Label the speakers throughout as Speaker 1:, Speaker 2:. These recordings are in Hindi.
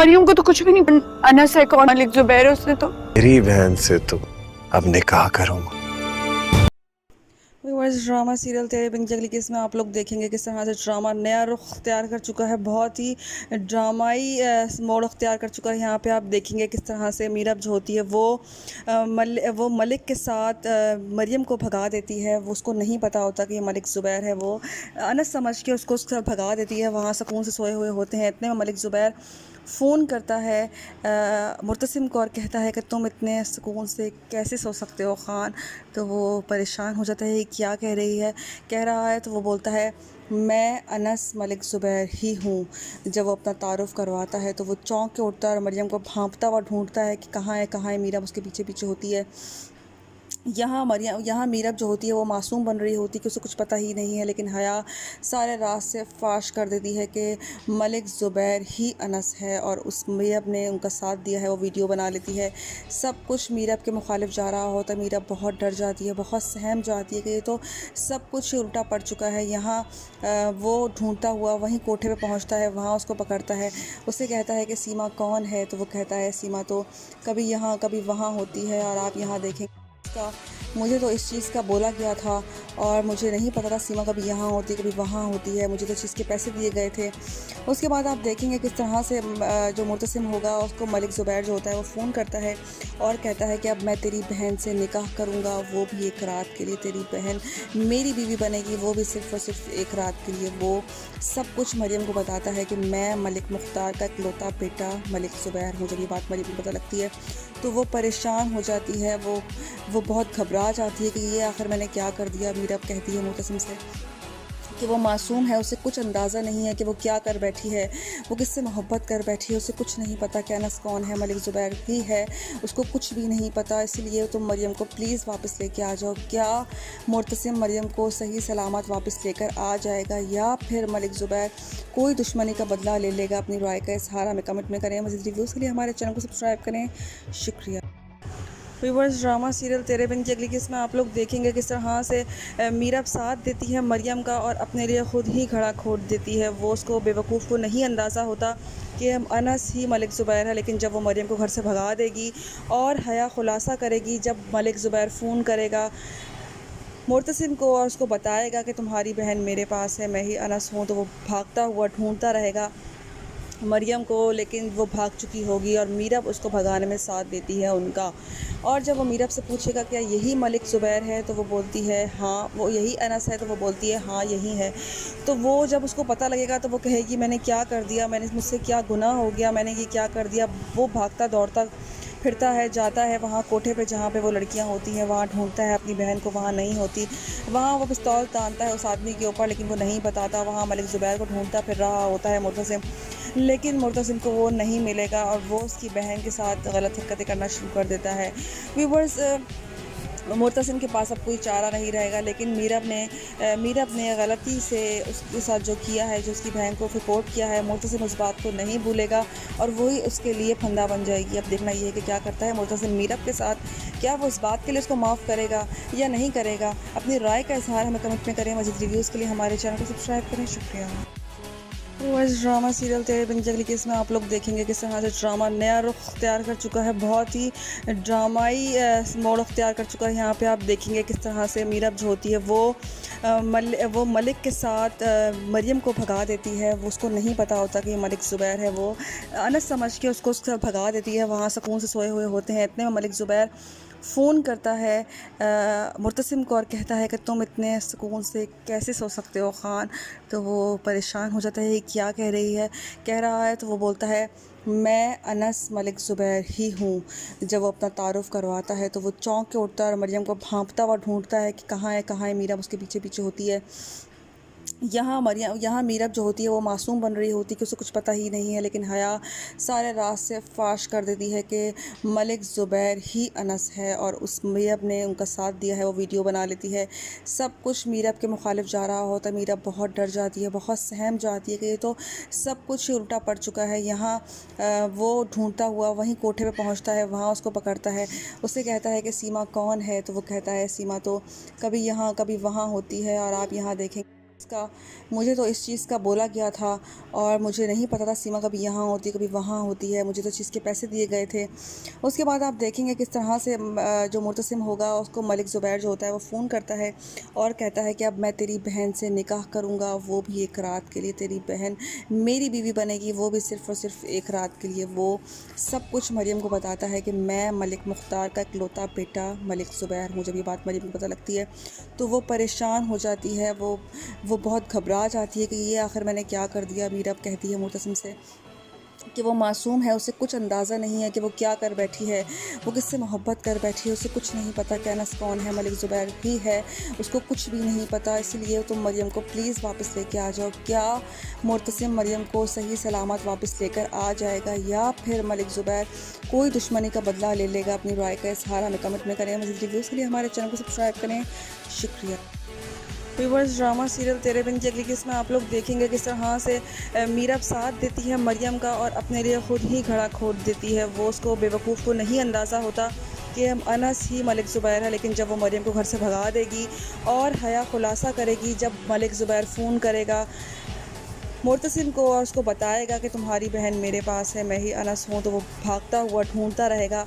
Speaker 1: मरियम को तो कुछ भी नहीं। अनस है कौन, मलिक जुबैर है, उसने तो
Speaker 2: मेरी बहन से तो अब निकाह करूंगा।
Speaker 3: व्यूअर्स, ड्रामा सीरियल तेरे बिन जंगली केस में आप लोग देखेंगे किस तरह से ड्रामा नया रुख अख्तियार कर चुका है। बहुत ही ड्रामाई मोड़ अख्तियार कर चुका है। यहाँ पे आप देखेंगे किस तरह से मीरब जो होती है वो मलिक के साथ मरियम को भगा देती है। वो उसको नहीं पता होता कि ये मलिक ज़ुबैर है। वो अनस समझ के उसको उसके साथ भगा देती है। वहाँ सुकून से सोए हुए होते हैं। इतने में मलिक ज़ुबैर फ़ोन करता है मुर्तसिम को और कहता है कि तुम इतने सुकून से कैसे सो सकते हो ख़ान। तो वो परेशान हो जाता है, क्या कह रही है, कह रहा है। तो वो बोलता है मैं अनस मलिक ज़ुबैर ही हूँ। जब वो अपना तारुफ़ करवाता है तो वो चौंक के उठता है और मरियम को भांपता हुआ ढूंढता है कि कहाँ है मीरब उसके पीछे पीछे होती है। यहाँ मीरब जो होती है वो मासूम बन रही होती है कि उसे कुछ पता ही नहीं है, लेकिन हया सारे राज से फाश कर देती है कि मलिक ज़ुबैर ही अनस है और उस मीरब ने उनका साथ दिया है। वो वीडियो बना लेती है। सब कुछ मीरब के मुखालिफ जा रहा होता है। मीरब बहुत डर जाती है, बहुत सहम जाती है कि ये तो सब कुछ उल्टा पड़ चुका है। यहाँ वो ढूंढता हुआ वहीं कोठे पे पहुँचता है, वहाँ उसको पकड़ता है। उसे कहता है कि सीमा कौन है। तो वो कहता है सीमा तो कभी यहाँ कभी वहाँ होती है और आप यहाँ देखें का मुझे तो इस चीज़ का बोला गया था और मुझे नहीं पता था सीमा कभी यहाँ होती कभी वहाँ होती है। मुझे तो चीज़ के पैसे दिए गए थे। उसके बाद आप देखेंगे किस तरह से जो मुर्तसिम होगा उसको मलिक ज़ुबैर जो होता है वो फ़ोन करता है और कहता है कि अब मैं तेरी बहन से निकाह करूँगा, वो भी एक रात के लिए। तेरी बहन मेरी बीवी बनेगी, वो भी सिर्फ़ और सिर्फ एक रात के लिए। वो सब कुछ मरियम को बताता है कि मैं मलिक मुख्तार का इकलौता बेटा मलिक ज़ुबैर हूँ। जब ये बात मरियम को पता लगती है तो वो परेशान हो जाती है। वो बहुत घबरा जाती है कि ये आखिर मैंने क्या कर दिया। मीरब कहती है मुर्तसिम से कि वो मासूम है, उसे कुछ अंदाज़ा नहीं है कि वो क्या कर बैठी है, वो किससे मोहब्बत कर बैठी है। उसे कुछ नहीं पता कि अनस कौन है, मलिक ज़ुबैर भी है, उसको कुछ भी नहीं पता। इसलिए तुम मरियम को प्लीज़ वापस लेके आ जाओ। क्या मुर्तसिम मरियम को सही सलामत वापस लेकर आ जाएगा या फिर मलिक ज़ुबैर कोई दुश्मनी का बदला ले लेगा? अपनी राय का इज़हार हमें कमेंट में करें। मज़ीद रिव्यूज़ के लिए हमारे चैनल को सब्सक्राइब करें। शुक्रिया। व्यूअर्स, ड्रामा सीरियल तेरे बिन जंगली केस में आप लोग देखेंगे किस तरह से मीरब साथ देती है मरियम का और अपने लिए ख़ुद ही खड़ा खोद देती है। वो उसको बेवकूफ़ को नहीं अंदाज़ा होता कि अनस ही मलिक ज़ुबैर है, लेकिन जब वो मरियम को घर से भगा देगी और हया खुलासा करेगी, जब मलिक ज़ुबैर फ़ोन करेगा मुर्तसिम को और उसको बताएगा कि तुम्हारी बहन मेरे पास है, मैं ही अनस हूँ, तो वो भागता हुआ ढूंढता रहेगा मरियम को, लेकिन वो भाग चुकी होगी और मीरब उसको भगाने में साथ देती है उनका। और जब वो मीरब से पूछेगा क्या यही मलिक ज़ुबैर है, तो वो बोलती है हाँ। वो यही अनस है, तो वो बोलती है हाँ यही है। तो वो जब उसको पता लगेगा तो वो कहेगी मैंने क्या कर दिया, मुझसे क्या गुनाह हो गया, मैंने ये क्या कर दिया। वो भागता दौड़ता फिरता है, जाता है वहाँ कोठे पे जहाँ पे वो लड़कियाँ होती हैं, वहाँ ढूंढता है अपनी बहन को, वहाँ नहीं होती। वहाँ वो पिस्तौल तानता है उस आदमी के ऊपर, लेकिन वो नहीं बताता। वहाँ मलिक ज़ुबैर को ढूंढता फिर रहा होता है मुर्तसिम, लेकिन मुर्तसिम को वो नहीं मिलेगा और वो उसकी बहन के साथ गलत हरकतें करना शुरू कर देता है। व्यूअर्स, मुर्तसिम के पास अब कोई चारा नहीं रहेगा, लेकिन मीरब ने गलती से उसके साथ जो किया है, जो उसकी बहन को रिपोर्ट किया है, मुर्तसिम उस बात को नहीं भूलेगा और वही उसके लिए फंदा बन जाएगी। अब देखना ये है कि क्या करता है मुर्तसिम मीरब के साथ। क्या वो इस बात के लिए उसको माफ़ करेगा या नहीं करेगा? अपनी राय का इज़हार हमें कमेंट में करें। मज़ीद रिव्यूज़ के लिए हमारे चैनल को सब्सक्राइब करें। शुक्रिया। व्यूअर्स, ड्रामा सीरियल तेरे बिन जंगली केस में आप लोग देखेंगे किस तरह से ड्रामा नया रुख अख्तियार कर चुका है। बहुत ही ड्रामाई मोड़ अख्तियार कर चुका है। यहाँ पे आप देखेंगे किस तरह से मीरब जो होती है वो मलिक के साथ मरियम को भगा देती है। वो उसको नहीं पता होता कि मलिक ज़ुबैर है। वो अनस समझ के उसको उसके साथ भगा देती है। वहाँ सुकून से सोए हुए होते हैं। इतने में मलिक ज़ुबैर फ़ोन करता है मुर्तसिम को और कहता है कि तुम इतने सुकून से कैसे सो सकते हो ख़ान। तो वो परेशान हो जाता है, क्या कह रही है, कह रहा है। तो वो बोलता है मैं अनस मलिक ज़ुबैर ही हूँ। जब वो अपना तारुफ़ करवाता है तो वो चौंक के उठता है और मरियम को भांपता हुआ ढूंढता है कि कहाँ है मीरब उसके पीछे पीछे होती है। यहाँ मीरब जो होती है वो मासूम बन रही होती है कि उसे कुछ पता ही नहीं है, लेकिन हया सारे राज से फाश कर देती है कि मलिक ज़ुबैर ही अनस है और उस मीरब ने उनका साथ दिया है। वो वीडियो बना लेती है। सब कुछ मीरब के मुखालिफ जा रहा होता है। मीरब बहुत डर जाती है, बहुत सहम जाती है कि ये तो सब कुछ उल्टा पड़ चुका है। यहाँ वो ढूंढता हुआ वहीं कोठे पे पहुँचता है, वहाँ उसको पकड़ता है। उसे कहता है कि सीमा कौन है। तो वो कहता है सीमा तो कभी यहाँ कभी वहाँ होती है और आप यहाँ देखें का मुझे तो इस चीज़ का बोला गया था और मुझे नहीं पता था सीमा कभी यहाँ होती है कभी वहाँ होती है। मुझे तो चीज़ के पैसे दिए गए थे। उसके बाद आप देखेंगे किस तरह से जो मुर्तसिम होगा उसको मलिक ज़ुबैर जो होता है वो फ़ोन करता है और कहता है कि अब मैं तेरी बहन से निकाह करूँगा, वो भी एक रात के लिए। तेरी बहन मेरी बीवी बनेगी, वो भी सिर्फ़ और सिर्फ एक रात के लिए। वो सब कुछ मरियम को बताता है कि मैं मलिक मुख्तार का इकलौता बेटा मलिक ज़ुबैर हूँ। जब ये बात मरियम को पता लगती है तो वो परेशान हो जाती है, वो बहुत घबरा जाती है कि ये आखिर मैंने क्या कर दिया। मीरब कहती है मुर्तसिम से कि वो मासूम है, उसे कुछ अंदाज़ा नहीं है कि वो क्या कर बैठी है, वो किससे मोहब्बत कर बैठी है, उसे कुछ नहीं पता कि अनस कौन है, मलिक ज़ुबैर ही है, उसको कुछ भी नहीं पता। इसलिए तुम मरियम को प्लीज़ वापस लेके आ जाओ। क्या मुर्तसिम मरियम को सही सलामत वापस लेकर आ जाएगा या फिर मलिक ज़ुबैर कोई दुश्मनी का बदला ले लेगा? अपनी राय का इज़हार हमें कमेंट में करें। मज़ीद रिव्यूज़ के लिए हमारे चैनल को सब्सक्राइब करें। शुक्रिया। व्यूअर्स, ड्रामा सीरियल तेरे बिन की अगली किस्त में आप लोग देखेंगे किस तरह से मीरब साथ देती है मरियम का और अपने लिए ख़ुद ही घड़ा खोद देती है। वो उसको बेवकूफ़ को नहीं अंदाज़ा होता कि हम अनस ही मलिक ज़ुबैर है, लेकिन जब वो मरियम को घर से भगा देगी और हया खुलासा करेगी, जब मलिक ज़ुबैर फ़ोन करेगा मुर्तसिम को और उसको बताएगा कि तुम्हारी बहन मेरे पास है, मैं ही अनस हूँ, तो वो भागता हुआ ढूंढता रहेगा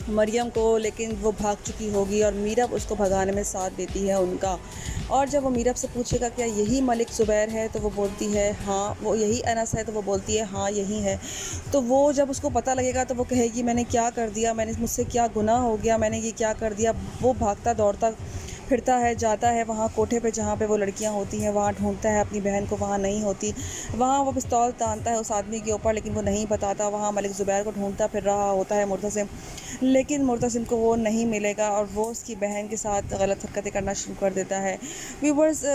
Speaker 3: मरियम को, लेकिन वो भाग चुकी होगी और मीरब उसको भगाने में साथ देती है उनका। और जब वो मीरब से पूछेगा क्या यही मलिक ज़ुबैर है, तो वो बोलती है हाँ। वो यही अनस है, तो वो बोलती है हाँ यही है। तो वो जब उसको पता लगेगा तो वो कहेगी मैंने क्या कर दिया, मुझसे क्या गुनाह हो गया, मैंने ये क्या कर दिया। वो भागता दौड़ता फिरता है, जाता है वहाँ कोठे पे जहाँ पे वो लड़कियाँ होती हैं, वहाँ ढूंढता है अपनी बहन को, वहाँ नहीं होती। वहाँ वो पिस्तौल तानता है उस आदमी के ऊपर, लेकिन वो नहीं बताता। वहाँ मलिक ज़ुबैर को ढूंढता फिर रहा होता है मुर्तसिम, लेकिन मुर्तसिम को वो नहीं मिलेगा और वो उसकी बहन के साथ गलत हरकतें करना शुरू कर देता है। व्यूअर्स,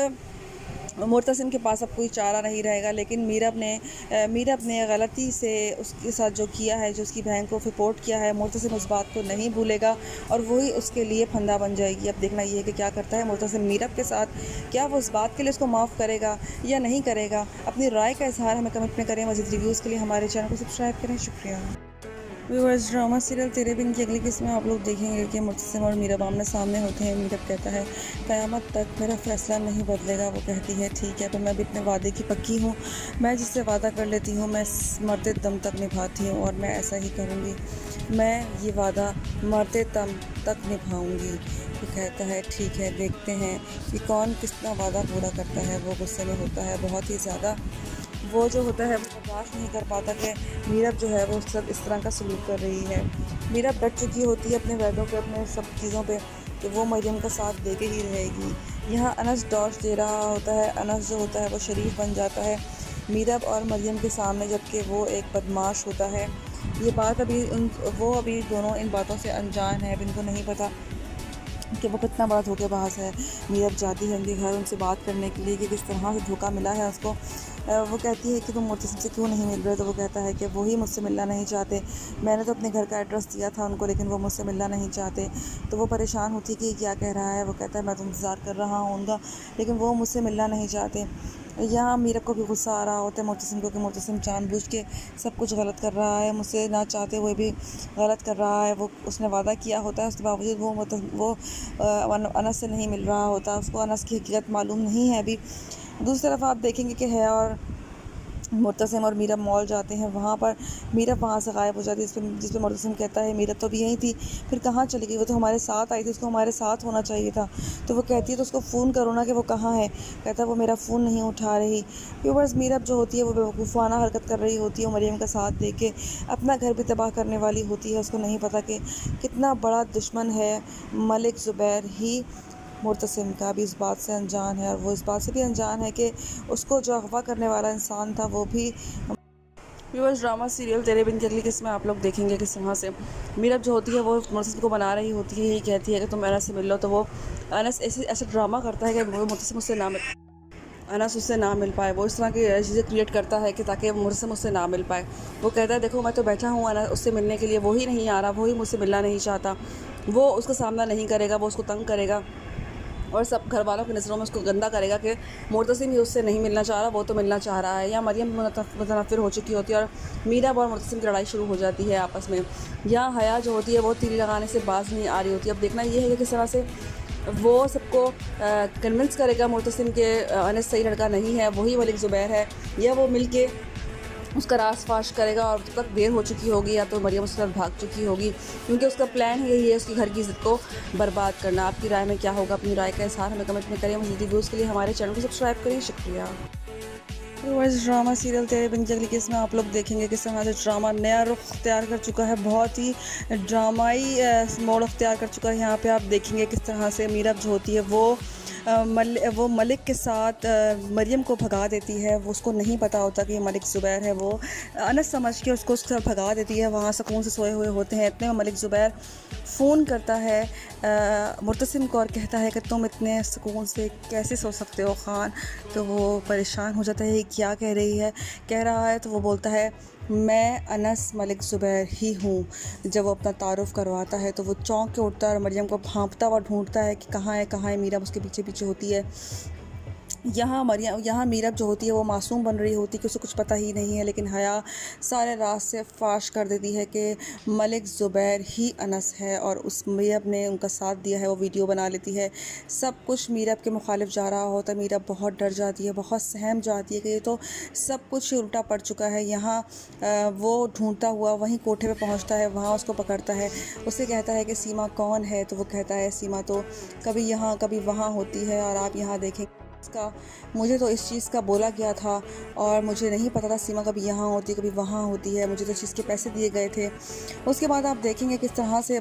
Speaker 3: मुर्तसिम के पास अब कोई चारा नहीं रहेगा, लेकिन मीरब ने गलती से उसके साथ जो किया है, जो उसकी बहन को रिपोर्ट किया है, मुर्तसिम उस बात को नहीं भूलेगा और वही उसके लिए फंदा बन जाएगी। अब देखना ये है कि क्या करता है मुर्तसिम मीरब के साथ। क्या वो उस बात के लिए उसको माफ़ करेगा या नहीं करेगा? अपनी राय का इज़हार हमें कमेंट में करें। मज़ीद रिव्यूज़ के लिए हमारे चैनल को सब्सक्राइब करें। शुक्रिया। व्यूअर्स, ड्रामा सीरियल तेरे बिन की अगली किस्त में आप लोग देखेंगे कि मुर्तसिम और मीरब आमने सामने होते हैं। मीरब कहता है क़यामत तक मेरा फ़ैसला नहीं बदलेगा। वो कहती है ठीक है, पर मैं भी इतने वादे की पक्की हूँ, मैं जिससे वादा कर लेती हूँ मैं मरते दम तक निभाती हूँ और मैं ऐसा ही करूँगी, मैं ये वादा मरते दम तक निभाऊँगी। वो कहता है ठीक है, देखते हैं कि कौन कितना वादा पूरा करता है। वो गुस्से में होता है बहुत ही ज़्यादा। वो जो होता है वो बर्दाश्त नहीं कर पाता कि मीरब जो है वो सब इस तरह का सलूक कर रही है। मीरब डट चुकी होती है अपने वादों पे, अपने सब चीज़ों पे, कि वो मरियम का साथ दे के ही रहेगी। यहाँ अनस डॉश दे रहा होता है। अनस जो होता है वो शरीफ बन जाता है मीरब और मरियम के सामने, जबकि वो एक बदमाश होता है। ये बात वो अभी दोनों इन बातों से अनजान है। अब इनको नहीं पता कि वो कितना बड़ा धोखेबाज है। मीरब जाती है उनके घर उनसे बात करने के लिए कि किस तरह से धोखा मिला है उसको। वो कहती है कि तुम मुर्तसिम से क्यों नहीं मिल रहे? तो वो कहता है कि वो ही मुझसे मिलना नहीं चाहते। मैंने तो अपने घर का एड्रेस दिया था उनको, लेकिन वो मुझसे मिलना नहीं चाहते। तो वो परेशान होती है कि क्या कह रहा है। वो कहता है मैं तो इंतज़ार कर रहा हूँ उनका, लेकिन वो मुझसे मिलना नहीं चाहते। यहाँ मीरब को भी गुस्सा आ रहा होता है मुर्तसिम को कि मुर्तसिम जानबूझ के सब कुछ गलत कर रहा है, मुझसे ना चाहते हुए भी गलत कर रहा है। वो उसने वादा किया होता है, उसके बावजूद वो अनस से नहीं मिल रहा होता। उसको अनस की हकीकत मालूम नहीं है अभी। दूसरी तरफ आप देखेंगे कि हया और मुर्तसिम और मीरब मॉल जाते हैं। वहाँ पर मीरब वहाँ से गायब हो जाती है, जिस पर मुर्तसिम कहता है मीरब तो अभी यहीं थी, फिर कहाँ चली गई? वो तो हमारे साथ आई थी, उसको हमारे साथ होना चाहिए था। तो वो कहती है तो उसको फ़ोन करो ना कि वो कहाँ है। कहता है वो मेरा फ़ोन नहीं उठा रही। व्यूअर्स, मीरब जो होती है वो बेवकूफ़ाना हरकत कर रही होती है। मरियम का साथ दे के अपना घर भी तबाह करने वाली होती है। उसको नहीं पता कि कितना बड़ा दुश्मन है मलिक ज़ुबैर ही मुर्तसिम का भी इस बात से अनजान है, और वो इस बात से भी अनजान है कि उसको जो अगवा करने वाला इंसान था वो भी। व्यूअर्स, ड्रामा सीरियल तेरे बिन की अगली किस्त में आप लोग देखेंगे किस तरह से मीरब जो होती है वो मुर्तसिम को बना रही होती है। यही कहती है कि तुम अनस से मिल लो, तो वो अनस ऐसे ड्रामा करता है कि मुर्तसिम उससे ना अनस उससे ना मिल पाए। वो इस तरह की चीज़ें क्रिएट करता है कि ताकि मुर्तसिम उससे ना मिल पाए। वो कहता है देखो मैं तो बैठा हूँ अनस उससे मिलने के लिए, वो ही नहीं आ रहा, वो ही मुझसे मिलना नहीं चाहता, वो उसका सामना नहीं करेगा, वो उसको तंग करेगा और सब घर वालों की नज़रों में उसको गंदा करेगा कि मुर्तसिम ही उससे नहीं मिलना चाह रहा, वो तो मिलना चाह रहा है। या मरियम मुतनफ़िर हो चुकी होती है और मीरब और मुर्तसिम की लड़ाई शुरू हो जाती है आपस में। या हया जो होती है वो तीर लगाने से बाज नहीं आ रही होती। अब देखना ये है कि किस तरह से वो सबको कन्विंस करेगा मुर्तसिम के अनस सही लड़का नहीं है, वही मलिक ज़ुबैर है, या वो मिलके उसका रास फाश करेगा और जब तक देर हो चुकी होगी या तो मरियम उसके साथ भाग चुकी होगी, क्योंकि उसका प्लान यही है उसके घर की इज़्ज़त को बर्बाद करना। आपकी राय में क्या होगा? अपनी राय का इज़हार हमें कमेंट में करें। मज़ीद वीडियोज़ के लिए हमारे चैनल को सब्सक्राइब करें। शुक्रिया। ड्रामा सीरियल तेरे बिन जगली केस में आप लोग देखेंगे किस तरह से ड्रामा नया रुख अख्तियार कर चुका है, बहुत ही ड्रामाई मोड़ अख्तियार कर चुका है। यहाँ पे आप देखेंगे किस तरह से मीरब जो होती है वो मलिक के साथ मरियम को भगा देती है। वो उसको नहीं पता होता कि ये मलिक ज़ुबैर है। वो अनस समझ के उसको उसके साथ भगा देती है। वहाँ सुकून से सोए हुए होते हैं, इतने में मलिक ज़ुबैर फ़ोन करता है मुर्तसिम को और कहता है कि तुम इतने सुकून से कैसे सो सकते हो ख़ान। तो वो परेशान हो जाता है, क्या कह रही है, कह रहा है। तो वो बोलता है मैं अनस मलिक ज़ुबैर ही हूँ। जब वो अपना तारुफ़ करवाता है तो वो चौंक के उठता है और मरियम को भांपता हुआ ढूंढता है कि कहाँ है मीरब उसके पीछे पीछे होती है। यहाँ मीरब जो होती है वो मासूम बन रही होती है कि उसे कुछ पता ही नहीं है, लेकिन हया सारे राज से फाश कर देती है कि मलिक ज़ुबैर ही अनस है और उस मीरब ने उनका साथ दिया है। वो वीडियो बना लेती है, सब कुछ मीरब के मुखालिफ जा रहा होता है। मीरब बहुत डर जाती है, बहुत सहम जाती है कि ये तो सब कुछ उल्टा पड़ चुका है। यहाँ वो ढूंढता हुआ वहीं कोठे पे पहुँचता है, वहाँ उसको पकड़ता है। उसे कहता है कि सीमा कौन है? तो वो कहता है सीमा तो कभी यहाँ कभी वहाँ होती है और आप यहाँ देखें का मुझे तो इस चीज़ का बोला गया था और मुझे नहीं पता था सीमा कभी यहाँ होती है कभी वहाँ होती है। मुझे तो चीज़ के पैसे दिए गए थे। उसके बाद आप देखेंगे किस तरह से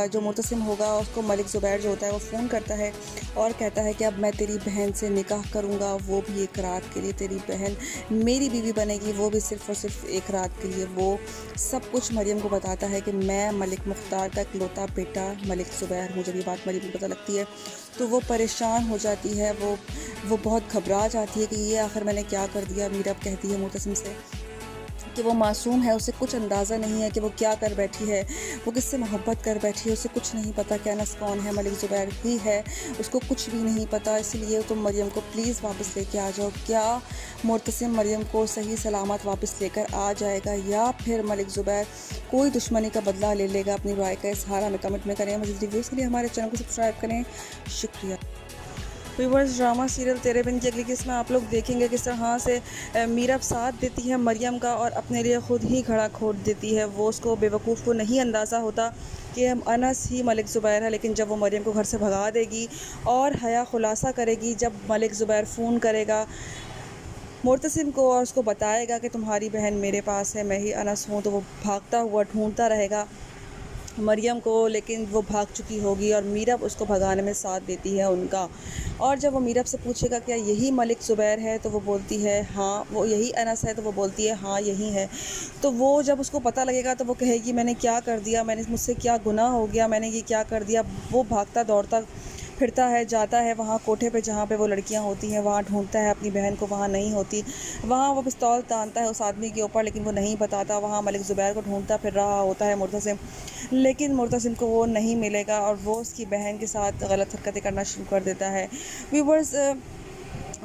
Speaker 3: जो मुर्तसिम होगा उसको मलिक ज़ुबैर जो होता है वो फ़ोन करता है और कहता है कि अब मैं तेरी बहन से निकाह करूँगा, वो भी एक रात के लिए। तेरी बहन मेरी बीवी बनेगी, वो भी सिर्फ़ और सिर्फ एक रात के लिए। वो सब कुछ मरियम को बताता है कि मैं मलिक मुख्तार का इकलौता बेटा मलिक ज़ुबैर हूँ। जब ये बात मरियम को पता लगती है तो वो परेशान हो जाती है, वो बहुत घबरा जाती है कि ये आखिर मैंने क्या कर दिया। मीरब कहती है मुर्तसिम से कि वो मासूम है, उसे कुछ अंदाज़ा नहीं है कि वो क्या कर बैठी है, वो किससे मोहब्बत कर बैठी है, उसे कुछ नहीं पता कि अनस कौन है, मलिक ज़ुबैर ही है, उसको कुछ भी नहीं पता। इसलिए तुम मरियम को प्लीज़ वापस लेके आ जाओ। क्या मुर्तसिम मरियम को सही सलामत वापस लेकर आ जाएगा या फिर मलिक ज़ुबैर कोई दुश्मनी का बदला ले लेगा? अपनी राय का इज़हार हमें कमेंट में करें। मज़ीद रिव्यूज़ के लिए हमारे चैनल को सब्सक्राइब करें। शुक्रिया। व्यूअर्स, ड्रामा सीरियल तेरे बिन जगली केस में आप लोग देखेंगे किस तरह से मीरब साथ देती है मरियम का और अपने लिए ख़ुद ही घड़ा खोद देती है। वो उसको बेवकूफ़ को नहीं अंदाज़ा होता कि हम अनस ही मलिक ज़ुबैर है, लेकिन जब वो मरियम को घर से भगा देगी और हया खुलासा करेगी, जब मलिक ज़ुबैर फ़ोन करेगा मुर्तसिम को और उसको बताएगा कि तुम्हारी बहन मेरे पास है, मैं ही अनस हूँ, तो वो भागता हुआ ढूंढता रहेगा मरियम को, लेकिन वो भाग चुकी होगी और मीरब उसको भगाने में साथ देती है उनका। और जब वो मीरब से पूछेगा क्या यही मलिक ज़ुबैर है, तो वो बोलती है हाँ। वो यही अनस है, तो वो बोलती है हाँ यही है। तो वो जब उसको पता लगेगा तो वो कहेगी मैंने क्या कर दिया, मुझसे क्या गुनाह हो गया, मैंने ये क्या कर दिया। वो भागता दौड़ता फिरता है, जाता है वहाँ कोठे पे जहाँ पे वो लड़कियाँ होती हैं, वहाँ ढूंढता है अपनी बहन को, वहाँ नहीं होती। वहाँ वो पिस्तौल तानता है उस आदमी के ऊपर, लेकिन वो नहीं बताता। वहाँ मलिक ज़ुबैर को ढूंढता फिर रहा होता है मुर्तसिम, लेकिन मुर्तसिम को वो नहीं मिलेगा और वो उसकी बहन के साथ गलत हरकतें करना शुरू कर देता है। व्यूअर्स,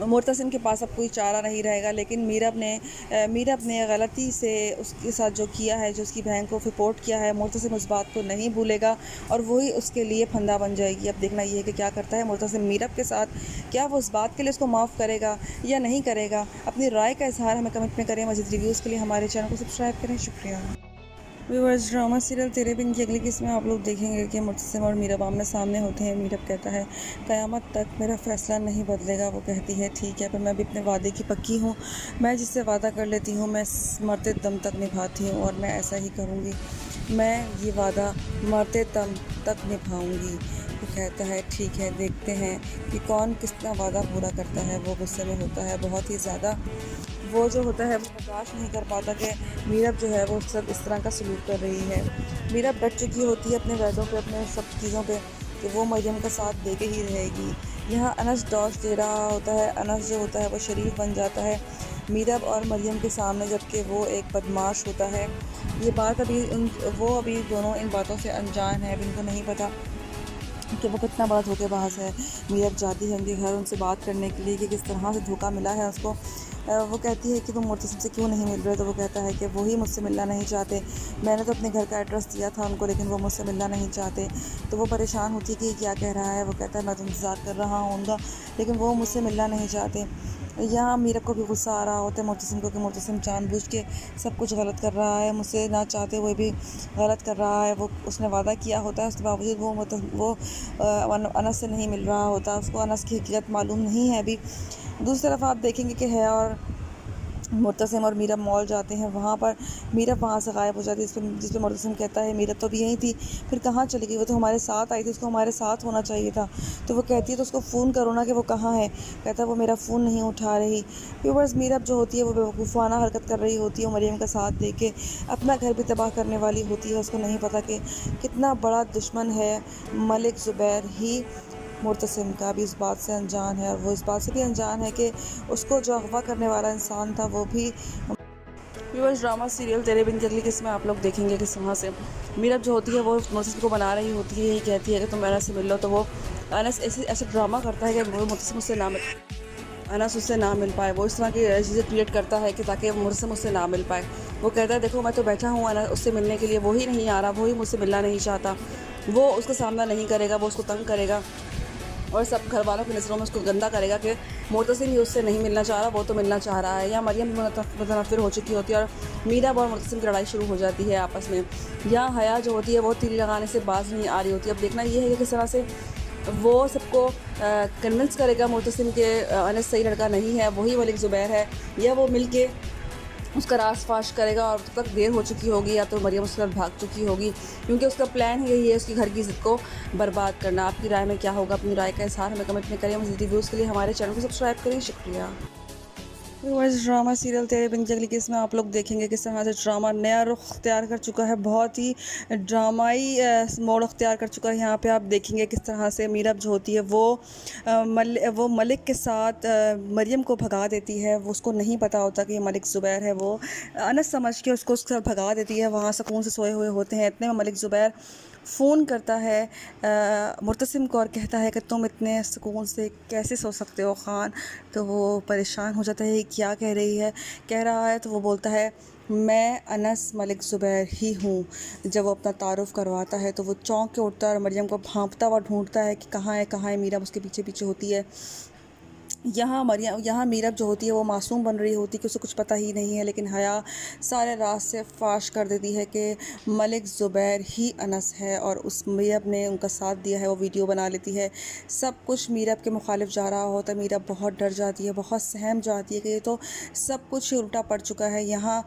Speaker 3: मुर्तसिम के पास अब कोई चारा नहीं रहेगा, लेकिन मीरब ने गलती से उसके साथ जो किया है, जो उसकी बहन को रिपोर्ट किया है, मुर्तसिम उस बात को नहीं भूलेगा और वही उसके लिए फंदा बन जाएगी। अब देखना ये है कि क्या करता है मुर्तसिम मीरब के साथ, क्या वो उस बात के लिए उसको माफ़ करेगा या नहीं करेगा? अपनी राय का इज़हार हमें कमेंट में करें। मज़ीद रिव्यूज़ के लिए हमारे चैनल को सब्सक्राइब करें। शुक्रिया। व्यूअर्स, ड्रामा सीरियल तेरे बिन जगली केस में आप लोग देखेंगे कि मुर्तसिम और मीरब आमने सामने होते हैं। मीरब कहता है क़यामत तक मेरा फ़ैसला नहीं बदलेगा। वो कहती है ठीक है, पर मैं भी अपने वादे की पक्की हूँ, मैं जिससे वादा कर लेती हूँ मैं मरते दम तक निभाती हूँ और मैं ऐसा ही करूँगी, मैं ये वादा मरते दम तक निभाऊँगी। वो कहता है ठीक है, देखते हैं कि कौन कितना वादा पूरा करता है। वो गुस्से में होता है बहुत ही ज़्यादा। वो जो होता है वो बर्दाश्त नहीं कर पाता कि मीरब जो है वो सब इस तरह का सलूक कर रही है। मीरब डट चुकी होती है अपने वादों पे, अपने सब चीज़ों पे कि वो मरियम का साथ दे के ही रहेगी। यहाँ अनस डॉश दे रहा होता है। अनस जो होता है वो शरीफ बन जाता है मीरब और मरियम के सामने, जबकि वो एक बदमाश होता है। ये बात वो अभी दोनों इन बातों से अनजान है। अब इनको नहीं पता कि वो कितना बड़ा धोखेबाज है। मीरब जाती है उनके घर उनसे बात करने के लिए कि किस तरह से धोखा मिला है उसको, वो कहती है कि तुम मुर्तसिम से क्यों नहीं मिल रहे, तो वो कहता है कि वो ही मुझसे मिलना नहीं चाहते। मैंने तो अपने घर का एड्रेस दिया था उनको, लेकिन वो मुझसे मिलना नहीं चाहते। तो वो परेशान होती है कि क्या कह रहा है। वो कहता है मैं तो इंतज़ार कर रहा हूँ उनका, लेकिन वो मुझसे मिलना नहीं चाहते। यहाँ मीरब को भी गुस्सा आ रहा होता है मुर्तसिम को कि मुर्तसिम जानबूझ के सब कुछ गलत कर रहा है, मुझसे ना चाहते हुए भी गलत कर रहा है। वो उसने वादा किया होता है, उसके बावजूद वो अनस से नहीं मिल रहा होता। उसको अनस की हकीकत मालूम नहीं है अभी। दूसरी तरफ आप देखेंगे कि हया और मुर्तसिम और मीरब मॉल जाते हैं। वहाँ पर मीरब वहाँ से गायब हो जाती है, जिस पे मुर्तसिम कहता है मीरब तो अभी यहीं थी, फिर कहाँ चली गई, वो तो हमारे साथ आई थी, उसको हमारे साथ होना चाहिए था। तो वो कहती है तो उसको फ़ोन करो ना कि वो कहाँ है। कहता है वो मेरा फ़ोन नहीं उठा रही। फिर बस मीरब जो होती है वो बेवकूफ़ाना हरकत कर रही होती है, मरियम का साथ दे के अपना घर भी तबाह करने वाली होती है। उसको नहीं पता कि कितना बड़ा दुश्मन है मलिक ज़ुबैर ही मुर्तसिम का भी इस बात से अनजान है, और वो इस बात से भी अनजान है कि उसको जो अगवा करने वाला इंसान था वो भी। व्यूअर्स, ड्रामा सीरियल तेरे बिन की अगली किस्त में आप लोग देखेंगे कि वहाँ से मीरब जो होती है वो मुर्तसिम को बना रही होती है, यही कहती है कि तुम अनस से मिल लो। तो वो अनस ऐसे ड्रामा करता है कि वो मुर्तसिम उससे अनस उससे ना मिल पाए। वो इस तरह की चीज़ें क्रिएट करता है कि ताकि मुर्तसिम उससे ना मिल पाए। वो कहता है देखो मैं तो बैठा हूँ अनस उससे मिलने के लिए, वही नहीं आ रहा, वही मुझसे मिलना नहीं चाहता, वो उसका सामना नहीं करेगा, वो उसको तंग करेगा और सब घर वालों की नज़रों में उसको गंदा करेगा कि मुर्तसिम ही उससे नहीं मिलना चाह रहा, वो तो मिलना चाह रहा है। या मरियम मुतनफ़िर हो चुकी होती है और मीरब और मुर्तसिम की लड़ाई शुरू हो जाती है आपस में। या हया जो होती है वो तीर लगाने से बाज नहीं आ रही होती। अब देखना ये है कि किस तरह से वो सबको कन्विंस करेगा मुर्तसिम के अनस सही लड़का नहीं है, वही मलिक ज़ुबैर है, या वो मिल के उसका रास फाश करेगा और तब तक देर हो चुकी होगी या तो मरियम उसके साथ भाग चुकी होगी, क्योंकि उसका प्लान यही है उसकी घर की इज़्ज़त को बर्बाद करना। आपकी राय में क्या होगा? अपनी राय का इज़हार हमें कमेंट में करें। मज़ीद रिव्यूज़ के लिए हमारे चैनल को सब्सक्राइब करें। शुक्रिया। ड्रामा सीरियल तेरे बिन की अगली किस्त में आप लोग देखेंगे किस तरह से ड्रामा नया रुख अख्तियार कर चुका है, बहुत ही ड्रामाई मोड़ अख्तियार कर चुका है। यहाँ पे आप देखेंगे किस तरह से मीरब जो होती है वो मलिक के साथ मरियम को भगा देती है। वो उसको नहीं पता होता कि ये मलिक ज़ुबैर है। वो अनस समझ के उसको उसके साथ भगा देती है। वहाँ सुकून से सोए हुए होते हैं, इतने में मलिक ज़ुबैर फ़ोन करता है मुर्तसिम को और कहता है कि तुम इतने सुकून से कैसे सो सकते हो ख़ान। तो वो परेशान हो जाता है, क्या कह रही है, कह रहा है। तो वो बोलता है मैं अनस मलिक ज़ुबैर ही हूँ। जब वो अपना तारुफ़ करवाता है तो वो चौंक के उठता है और मरियम को भांपता हुआ ढूंढता है कि कहाँ है। मीरब उसके पीछे पीछे होती है। यहाँ मीरब जो होती है वो मासूम बन रही होती है कि उसे कुछ पता ही नहीं है, लेकिन हया सारे राज से फाश कर देती है कि मलिक ज़ुबैर ही अनस है, और उस मीरब ने उनका साथ दिया है। वो वीडियो बना लेती है, सब कुछ मीरब के मुखालिफ जा रहा होता है। मीरब बहुत डर जाती है, बहुत सहम जाती है कि ये तो सब कुछ ही उल्टा पड़ चुका है। यहाँ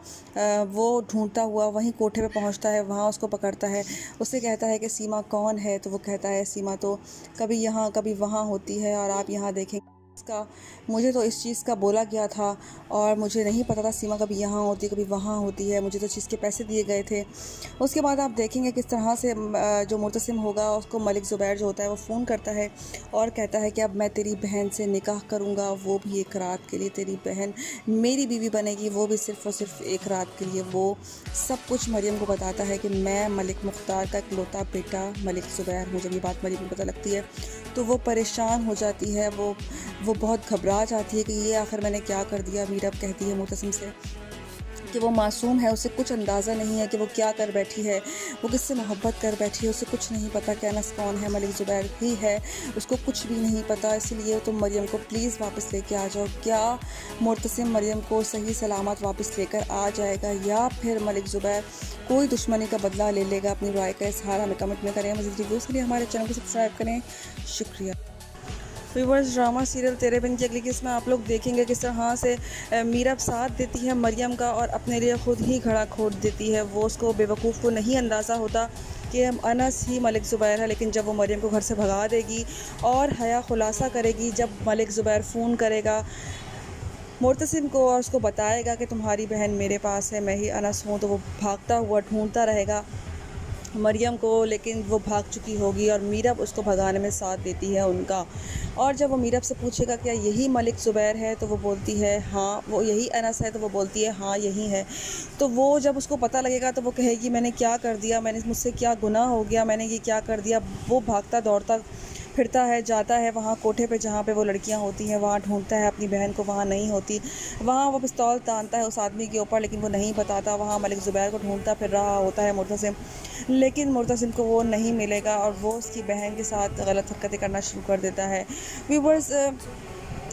Speaker 3: वो ढूंढता हुआ वहीं कोठे पे पहुँचता है, वहाँ उसको पकड़ता है। उससे कहता है कि सीमा कौन है? तो वो कहता है सीमा तो कभी यहाँ कभी वहाँ होती है, और आप यहाँ देखें इसका मुझे तो इस चीज़ का बोला गया था और मुझे नहीं पता था सीमा कभी यहाँ होती है कभी वहाँ होती है, मुझे तो चीज़ के पैसे दिए गए थे। उसके बाद आप देखेंगे किस तरह से जो मुर्तसिम होगा उसको मलिक ज़ुबैर जो होता है वो फ़ोन करता है और कहता है कि अब मैं तेरी बहन से निकाह करूँगा, वो भी एक रात के लिए। तेरी बहन मेरी बीवी बनेगी, वो भी सिर्फ़ और सिर्फ एक रात के लिए। वो सब कुछ मरियम को बताता है कि मैं मलिक मुख्तार का इकलौता बेटा मलिक ज़ुबैर हूँ। जब ये बात मरियम को पता लगती है तो वो परेशान हो जाती है, वो बहुत घबरा जाती है कि ये आखिर मैंने क्या कर दिया। मीरब कहती है मुर्तसिम से कि वो मासूम है, उसे कुछ अंदाज़ा नहीं है कि वो क्या कर बैठी है, वो किससे मोहब्बत कर बैठी है, उसे कुछ नहीं पता कि अनस कौन है, मलिक ज़ुबैर ही है, उसको कुछ भी नहीं पता। इसलिए तुम मरियम को प्लीज़ वापस लेके आ जाओ। क्या मुर्तसिम मरियम को सही सलामत वापस लेकर आ जाएगा या फिर मलिक ज़ुबैर कोई दुश्मनी का बदला ले लेगा? अपनी राय का इज़हार हमें कमेंट में करें। मज़ीद वीडियोज़ के लिए हमारे चैनल को सब्सक्राइब करें। शुक्रिया। व्यूअर्स, ड्रामा सीरियल तेरे बिन की अगली किस्त में आप लोग देखेंगे किस तरह से मीरब साथ देती है मरियम का और अपने लिए ख़ुद ही घड़ा खोद देती है। वो उसको बेवकूफ़ को नहीं अंदाज़ा होता कि हम अनस ही मलिक ज़ुबैर है, लेकिन जब वो मरियम को घर से भगा देगी और हया खुलासा करेगी, जब मलिक ज़ुबैर फ़ोन करेगा मुर्तसिम को और उसको बताएगा कि तुम्हारी बहन मेरे पास है, मैं ही अनस हूँ, तो वो भागता हुआ ढूंढता रहेगा मरियम को, लेकिन वो भाग चुकी होगी और मीरब उसको भगाने में साथ देती है उनका। और जब वो मीरब से पूछेगा क्या यही मलिक ज़ुबैर है, तो वो बोलती है हाँ, वो यही अनस है, तो वो बोलती है हाँ यही है। तो वो जब उसको पता लगेगा तो वो कहेगी मैंने क्या कर दिया, मुझसे क्या गुनाह हो गया, मैंने ये क्या कर दिया। वो भागता दौड़ता फिरता है, जाता है वहाँ कोठे पे जहाँ पे वो लड़कियाँ होती हैं, वहाँ ढूंढता है अपनी बहन को, वहाँ नहीं होती। वहाँ वो पिस्तौल तानता है उस आदमी के ऊपर, लेकिन वो नहीं बताता। वहाँ मलिक ज़ुबैर को ढूंढता फिर रहा होता है मुर्तसिम, लेकिन मुर्तसिम को वो नहीं मिलेगा और वो उसकी बहन के साथ गलत हरकतें करना शुरू कर देता है। व्यूवर्स,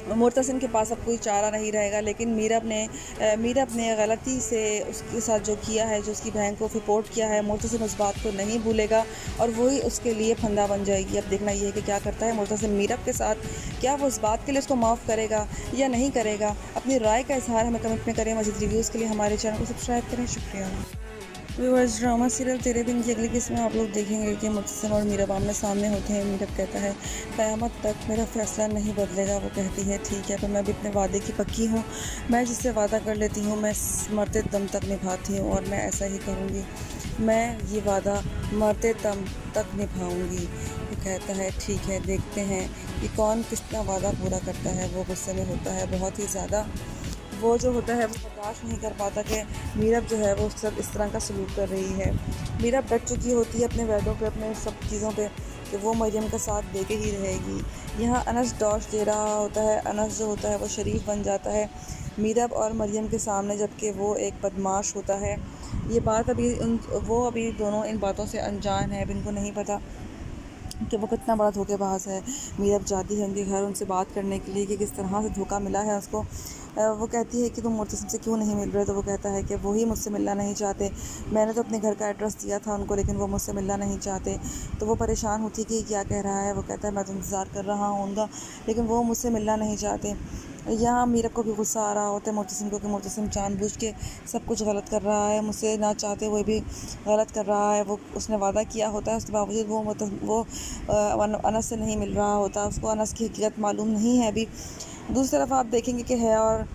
Speaker 3: मुर्तसिम के पास अब कोई चारा नहीं रहेगा, लेकिन मीरब ने गलती से उसके साथ जो किया है, जो उसकी बहन को रिपोर्ट किया है, मुर्तसिम उस बात को नहीं भूलेगा और वही उसके लिए फंदा बन जाएगी। अब देखना ये है कि क्या करता है मुर्तसिम मीरब के साथ। क्या वो इस बात के लिए उसको माफ़ करेगा या नहीं करेगा? अपनी राय का इजहार हमें कमेंट में करें। मज़ीद रिव्यूज़ के लिए हमारे चैनल को सब्सक्राइब करें। शुक्रिया। व्यूअर्स, ड्रामा सीरियल तेरे बिन की अगली किस्त में आप लोग देखेंगे कि मुर्तसिम और मीरब आमने सामने होते हैं। मीरब कहता है क़यामत तक मेरा फ़ैसला नहीं बदलेगा। वो कहती है ठीक है, पर मैं भी अपने वादे की पक्की हूँ। मैं जिससे वादा कर लेती हूँ मैं मरते दम तक निभाती हूँ और मैं ऐसा ही करूँगी। मैं ये वादा मरते दम तक निभाऊँगी। वो कहता है ठीक है, देखते हैं कि कौन कितना वादा पूरा करता है। वो गुस्से में होता है बहुत ही ज़्यादा। वो जो होता है वो बर्दाश्त नहीं कर पाता कि मीरब जो है वो उसके साथ इस तरह का सलूक कर रही है। मीरब डट चुकी होती है अपने वादों पे, अपने सब चीज़ों पे, कि वो मरियम का साथ दे के ही रहेगी। यहाँ अनस डॉश दे रहा होता है। अनस जो होता है वो शरीफ बन जाता है मीरब और मरियम के सामने, जबकि वो एक बदमाश होता है। ये बात वो अभी दोनों इन बातों से अनजान है। अब इनको नहीं पता कि वो कितना बड़ा धोखेबाज है। मीरब जाती है उनके घर उनसे बात करने के लिए कि किस तरह से धोखा मिला है उसको। वो कहती है कि तुम मुर्तसिम से क्यों नहीं मिल रहे? तो वो कहता है कि वो ही मुझसे मिलना नहीं चाहते। मैंने तो अपने घर का एड्रेस दिया था उनको, लेकिन वो मुझसे मिलना नहीं चाहते। तो वो परेशान होती है कि क्या कह रहा है। वो कहता है मैं तो इंतज़ार कर रहा हूँ उनका, लेकिन वो मुझसे मिलना नहीं चाहते। यहाँ मीरब को भी गुस्सा आ रहा होता है मुर्तसिम को कि मुर्तसिम जानबूझ के सब कुछ गलत कर रहा है, मुझसे ना चाहते हुए भी गलत कर रहा है। वो उसने वादा किया होता है, उसके बावजूद वो अनस से नहीं मिल रहा होता। उसको अनस की हकीकत मालूम नहीं है अभी। दूसरी तरफ आप देखेंगे कि है और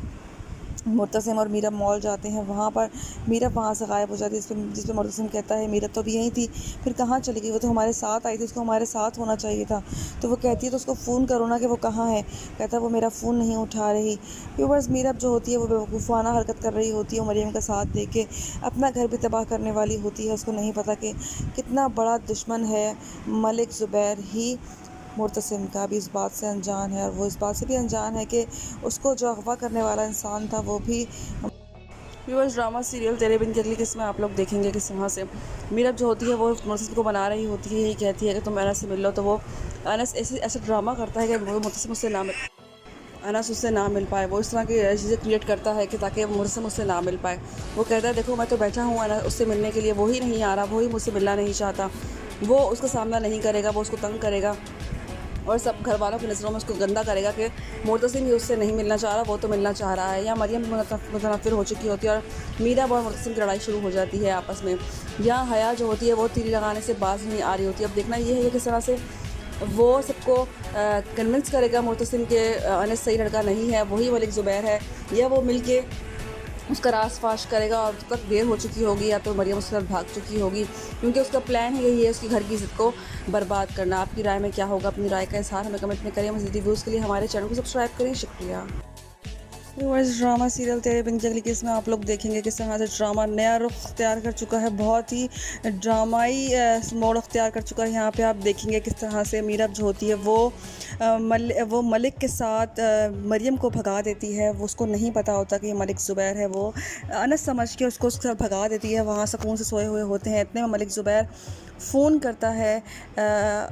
Speaker 3: मुर्तसिम और मीरब मॉल जाते हैं। वहाँ पर मीरब वहाँ से गायब हो जाती है, जिस पे मुर्तसिम कहता है मीरब तो अभी यहीं थी, फिर कहाँ चली गई? वो तो हमारे साथ आई थी, उसको हमारे साथ होना चाहिए था। तो वो कहती है तो उसको फ़ोन करो ना कि वो कहाँ है। कहता है वो मेरा फ़ोन नहीं उठा रही। व्यूअर्स, मीरब जो होती है वो बेवकूफ़ाना हरकत कर रही होती है। मरियम का साथ दे के अपना घर भी तबाह करने वाली होती है। उसको नहीं पता कि कितना बड़ा दुश्मन है मलिक ज़ुबैर ही मुर्तसिम का भी इस बात से अनजान है, और वो इस बात से भी अनजान है कि उसको जो अगवा करने वाला इंसान था वो भी। व्यूअर्स, ड्रामा सीरियल तेरे बिन की अगली किस्त में आप लोग देखेंगे किस तरह से मीरब जो होती है वो मुर्तसिम को बना रही होती है। यही कहती है कि तुम अनस से मिल लो, तो वो अनस ऐसे ड्रामा करता है कि वो मुर्तसिम उससे ना मिल अनस उससे ना मिल पाए। वो इस तरह की चीज़ें क्रिएट करता है कि ताकि मुर्तसिम उससे ना मिल पाए। वो कहता है देखो मैं तो बैठा हूँ उससे मिलने के लिए, वो ही नहीं आ रहा, वो ही मुझसे मिलना नहीं चाहता, वो उसका सामना नहीं करेगा, वो उसको तंग करेगा और सब घर वालों की नज़रों में उसको गंदा करेगा कि मुर्तसिम ही उससे नहीं मिलना चाह रहा, वो तो मिलना चाह रहा है। या मरियम मुतनफ़िर हो चुकी होती है और मीरब और मुर्तसिम की लड़ाई शुरू हो जाती है आपस में। या हया जो होती है वो तीली लगाने से बाज नहीं आ रही होती है। अब देखना ये है कि किस तरह से वो सबको कन्विंस करेगा मुर्तसिम के अनस सही लड़का नहीं है, वही मलिक ज़ुबैर है, या वो मिल के उसका रास फाश करेगा और तब तक देर हो चुकी होगी या तो मरियम उसके साथ भाग चुकी होगी, क्योंकि उसका प्लान ही यही है उसकी घर की इज़्ज़त को बर्बाद करना। आपकी राय में क्या होगा? अपनी राय का इज़हार हमें कमेंट में करें। मज़ीद रिव्यूज़ के लिए हमारे चैनल को सब्सक्राइब करें। शुक्रिया। व्यूअर्स, ड्रामा सीरियल तेरे बिन की अगली किस्त में आप लोग देखेंगे किस तरह से ड्रामा नया रुख अख्तियार कर चुका है, बहुत ही ड्रामाई मोड़ अख्तियार कर चुका है। यहाँ पे आप देखेंगे किस तरह से मीरब जो होती है वो मलिक के साथ मरियम को भगा देती है। वो उसको नहीं पता होता कि ये मलिक ज़ुबैर है। वो अनस समझ के उसको उसके साथ भगा देती है। वहाँ सुकून से सोए हुए होते हैं। इतने में मलिक ज़ुबैर फ़ोन करता है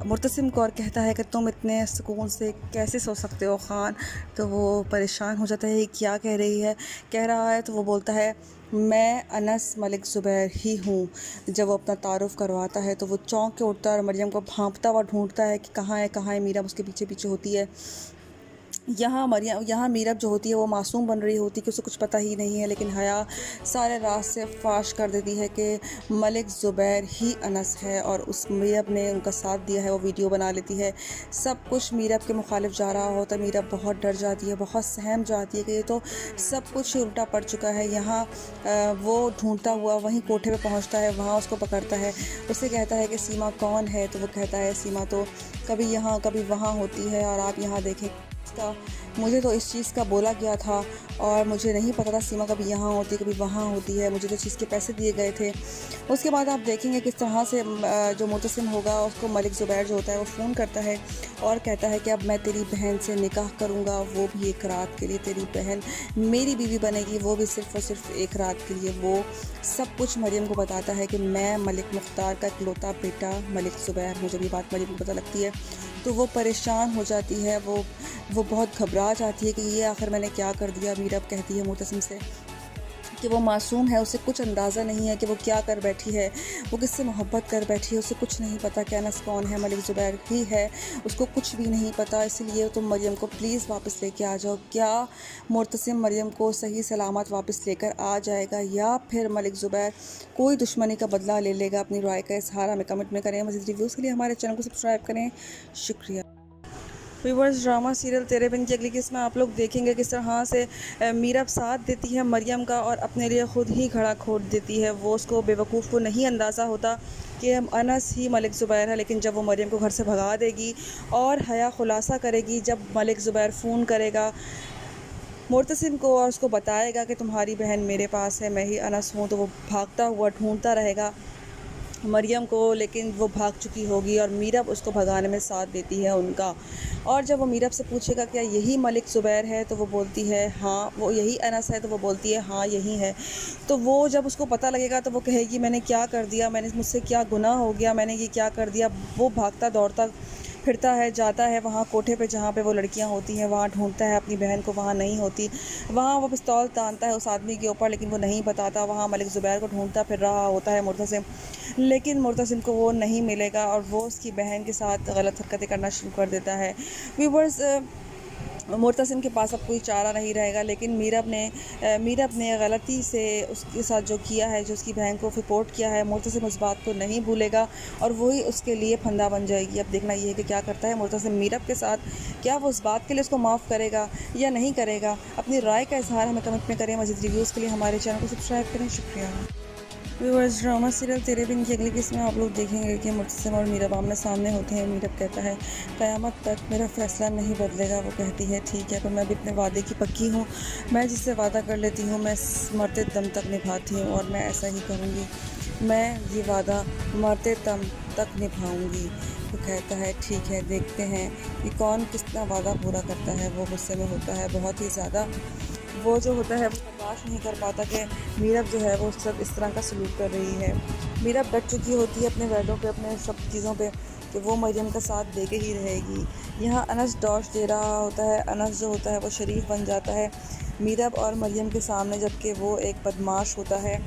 Speaker 3: मुर्तसिम को और कहता है कि तुम इतने सुकून से कैसे सो सकते हो ख़ान। तो वो परेशान हो जाता है, क्या कह रही है, कह रहा है। तो वो बोलता है मैं अनस मलिक ज़ुबैर ही हूँ। जब वो अपना तारुफ़ करवाता है तो वो चौंक के उठता है और मरियम को भांपता हुआ ढूंढता है कि कहाँ है। मीरब उसके पीछे पीछे होती है। यहाँ मीरब जो होती है वो मासूम बन रही होती है कि उसे कुछ पता ही नहीं है, लेकिन हया सारे राज से फाश कर देती है कि मलिक ज़ुबैर ही अनस है, और उस मीरब ने उनका साथ दिया है। वो वीडियो बना लेती है, सब कुछ मीरब के मुखालिफ जा रहा होता है। मीरब बहुत डर जाती है, बहुत सहम जाती है कि ये तो सब कुछ उल्टा पड़ चुका है। यहाँ वो ढूंढता हुआ वहीं कोठे पे पहुँचता है, वहाँ उसको पकड़ता है। उससे कहता है कि सीमा कौन है? तो वो कहता है सीमा तो कभी यहाँ कभी वहाँ होती है, और आप यहाँ देखें इसका मुझे तो इस चीज़ का बोला गया था और मुझे नहीं पता था सीमा कभी यहाँ होती कभी वहाँ होती है, मुझे तो चीज़ के पैसे दिए गए थे। उसके बाद आप देखेंगे किस तरह से जो मुतसिम होगा उसको मलिक ज़ुबैर जो होता है वो फ़ोन करता है और कहता है कि अब मैं तेरी बहन से निकाह करूँगा, वो भी एक रात के लिए। तेरी बहन मेरी बीवी बनेगी, वो भी सिर्फ़ और सिर्फ एक रात के लिए। वो सब कुछ मरियम को बताता है कि मैं मलिक मुख्तार का इकलौता बेटा मलिक ज़ुबैर हूँ। जब ये बात मरियम को पता लगती है तो वो परेशान हो जाती है, वो बहुत घबरा जाती है कि ये आखिर मैंने क्या कर दिया। मीरब कहती है मुतसिम से कि वो मासूम है, उसे कुछ अंदाज़ा नहीं है कि वो क्या कर बैठी है, वो किससे मोहब्बत कर बैठी है, उसे कुछ नहीं पता कि अनस कौन है, मलिक ज़ुबैर ही है, उसको कुछ भी नहीं पता। इसलिए तुम मरियम को प्लीज़ वापस लेके आ जाओ। क्या मुतसिम मरियम को सही सलामत वापस लेकर आ जाएगा या फिर मलिक ज़ुबैर कोई दुश्मनी का बदला ले लेगा? अपनी राय का इज़हार हमें कमेंट में करें। मज़ीद रिव्यूज़ के लिए हमारे चैनल को सब्सक्राइब करें। शुक्रिया। व्यूअर्स, ड्रामा सीरियल तेरे बिन की अगली किस्त में आप लोग देखेंगे किस तरह से मीरब साथ देती है मरियम का और अपने लिए ख़ुद ही खड़ा खोल देती है। वो उसको बेवकूफ़ को नहीं अंदाज़ा होता कि हम अनस ही मलिक ज़ुबैर है, लेकिन जब वो मरियम को घर से भगा देगी और हया खुलासा करेगी, जब मलिक ज़ुबैर फ़ोन करेगा मुर्तसिम को और उसको बताएगा कि तुम्हारी बहन मेरे पास है, मैं ही अनस हूँ, तो वो भागता हुआ ढूंढता रहेगा मरियम को, लेकिन वो भाग चुकी होगी और मीरब उसको भगाने में साथ देती है उनका। और जब वो मीरब से पूछेगा क्या यही मलिक ज़ुबैर है, तो वो बोलती है हाँ, वो यही अनस है, तो वो बोलती है हाँ यही है। तो वो जब उसको पता लगेगा तो वो कहेगी मैंने क्या कर दिया, मुझसे क्या गुनाह हो गया, मैंने ये क्या कर दिया। वो भागता दौड़ता फिरता है, जाता है वहाँ कोठे पे जहाँ पे वो लड़कियाँ होती हैं, वहाँ ढूंढता है अपनी बहन को, वहाँ नहीं होती। वहाँ वो पिस्तौल तानता है उस आदमी के ऊपर, लेकिन वो नहीं बताता। वहाँ मलिक ज़ुबैर को ढूंढता फिर रहा होता है मुर्तसिम, लेकिन मुर्तसिम को वो नहीं मिलेगा और वो उसकी बहन के साथ गलत हरकतें करना शुरू कर देता है। व्यूअर्स, मुर्तसिम के पास अब कोई चारा नहीं रहेगा, लेकिन मीरब ने गलती से उसके साथ जो किया है, जो उसकी बहन को रिपोर्ट किया है, मुर्तसिम उस बात को नहीं भूलेगा और वही उसके लिए फंदा बन जाएगी। अब देखना ये है कि क्या करता है मुर्तसिम मीरब के साथ, क्या वो उस बात के लिए उसको माफ़ करेगा या नहीं करेगा। अपनी राय का इज़हार हमें कमेंट में करें। मज़ीद रिव्यूज़ के लिए हमारे चैनल को सब्सक्राइब करें। शुक्रिया। व्यूअर्स, ड्रामा सीरियल तेरे बिन की अगली किस्त में आप लोग देखेंगे कि मुर्तसिम और मीरब आमने सामने होते हैं। मीरब कहता है क़यामत तक मेरा फ़ैसला नहीं बदलेगा। वो कहती है ठीक है, पर मैं भी अपने वादे की पक्की हूँ, मैं जिससे वादा कर लेती हूँ मैं मरते दम तक निभाती हूँ और मैं ऐसा ही करूँगी, मैं ये वादा मरते दम तक निभाऊँगी। वो कहता है ठीक है, देखते हैं कि कौन कितना वादा पूरा करता है। वो गुस्से में होता है बहुत ही ज़्यादा, वो जो होता है वो बर्दाश्त नहीं कर पाता कि मीरब जो है वो सब इस तरह का सलूक कर रही है। मीरब डट चुकी होती है अपने वादों पे, अपने सब चीज़ों पे, कि वो मरियम का साथ दे के ही रहेगी। यहाँ अनस डॉश दे रहा होता है, अनस जो होता है वो शरीफ बन जाता है मीरब और मरियम के सामने, जबकि वो एक बदमाश होता है।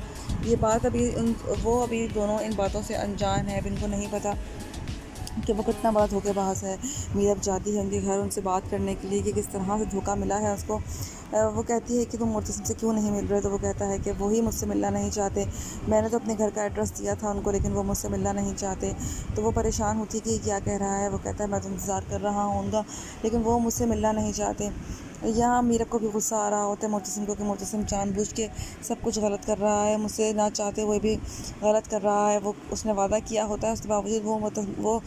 Speaker 3: ये बात वो अभी दोनों इन बातों से अनजान है, अब इनको नहीं पता कि वो कितना बड़ा धोखेबाज है। मीरब जाती है उनके घर उनसे बात करने के लिए कि किस तरह से धोखा मिला है उसको। वो कहती है कि तुम मुर्तसिम से क्यों नहीं मिल रहे, तो वो कहता है कि वही मुझसे मिलना नहीं चाहते, मैंने तो अपने घर का एड्रेस दिया था उनको, लेकिन वो मुझसे मिलना नहीं चाहते। तो वो परेशान होती है कि क्या कह रहा है। वो कहता है मैं तो इंतज़ार कर रहा हूँ उनका, लेकिन वो मुझसे मिलना नहीं चाहते। यहाँ मीरब को भी गुस्सा आ रहा होता है मुर्तसिम को कि मुर्तसिम जानबूझ के सब कुछ गलत कर रहा है, मुझसे ना चाहते हुए भी गलत कर रहा है। वो उसने वादा किया होता है, उसके बावजूद वो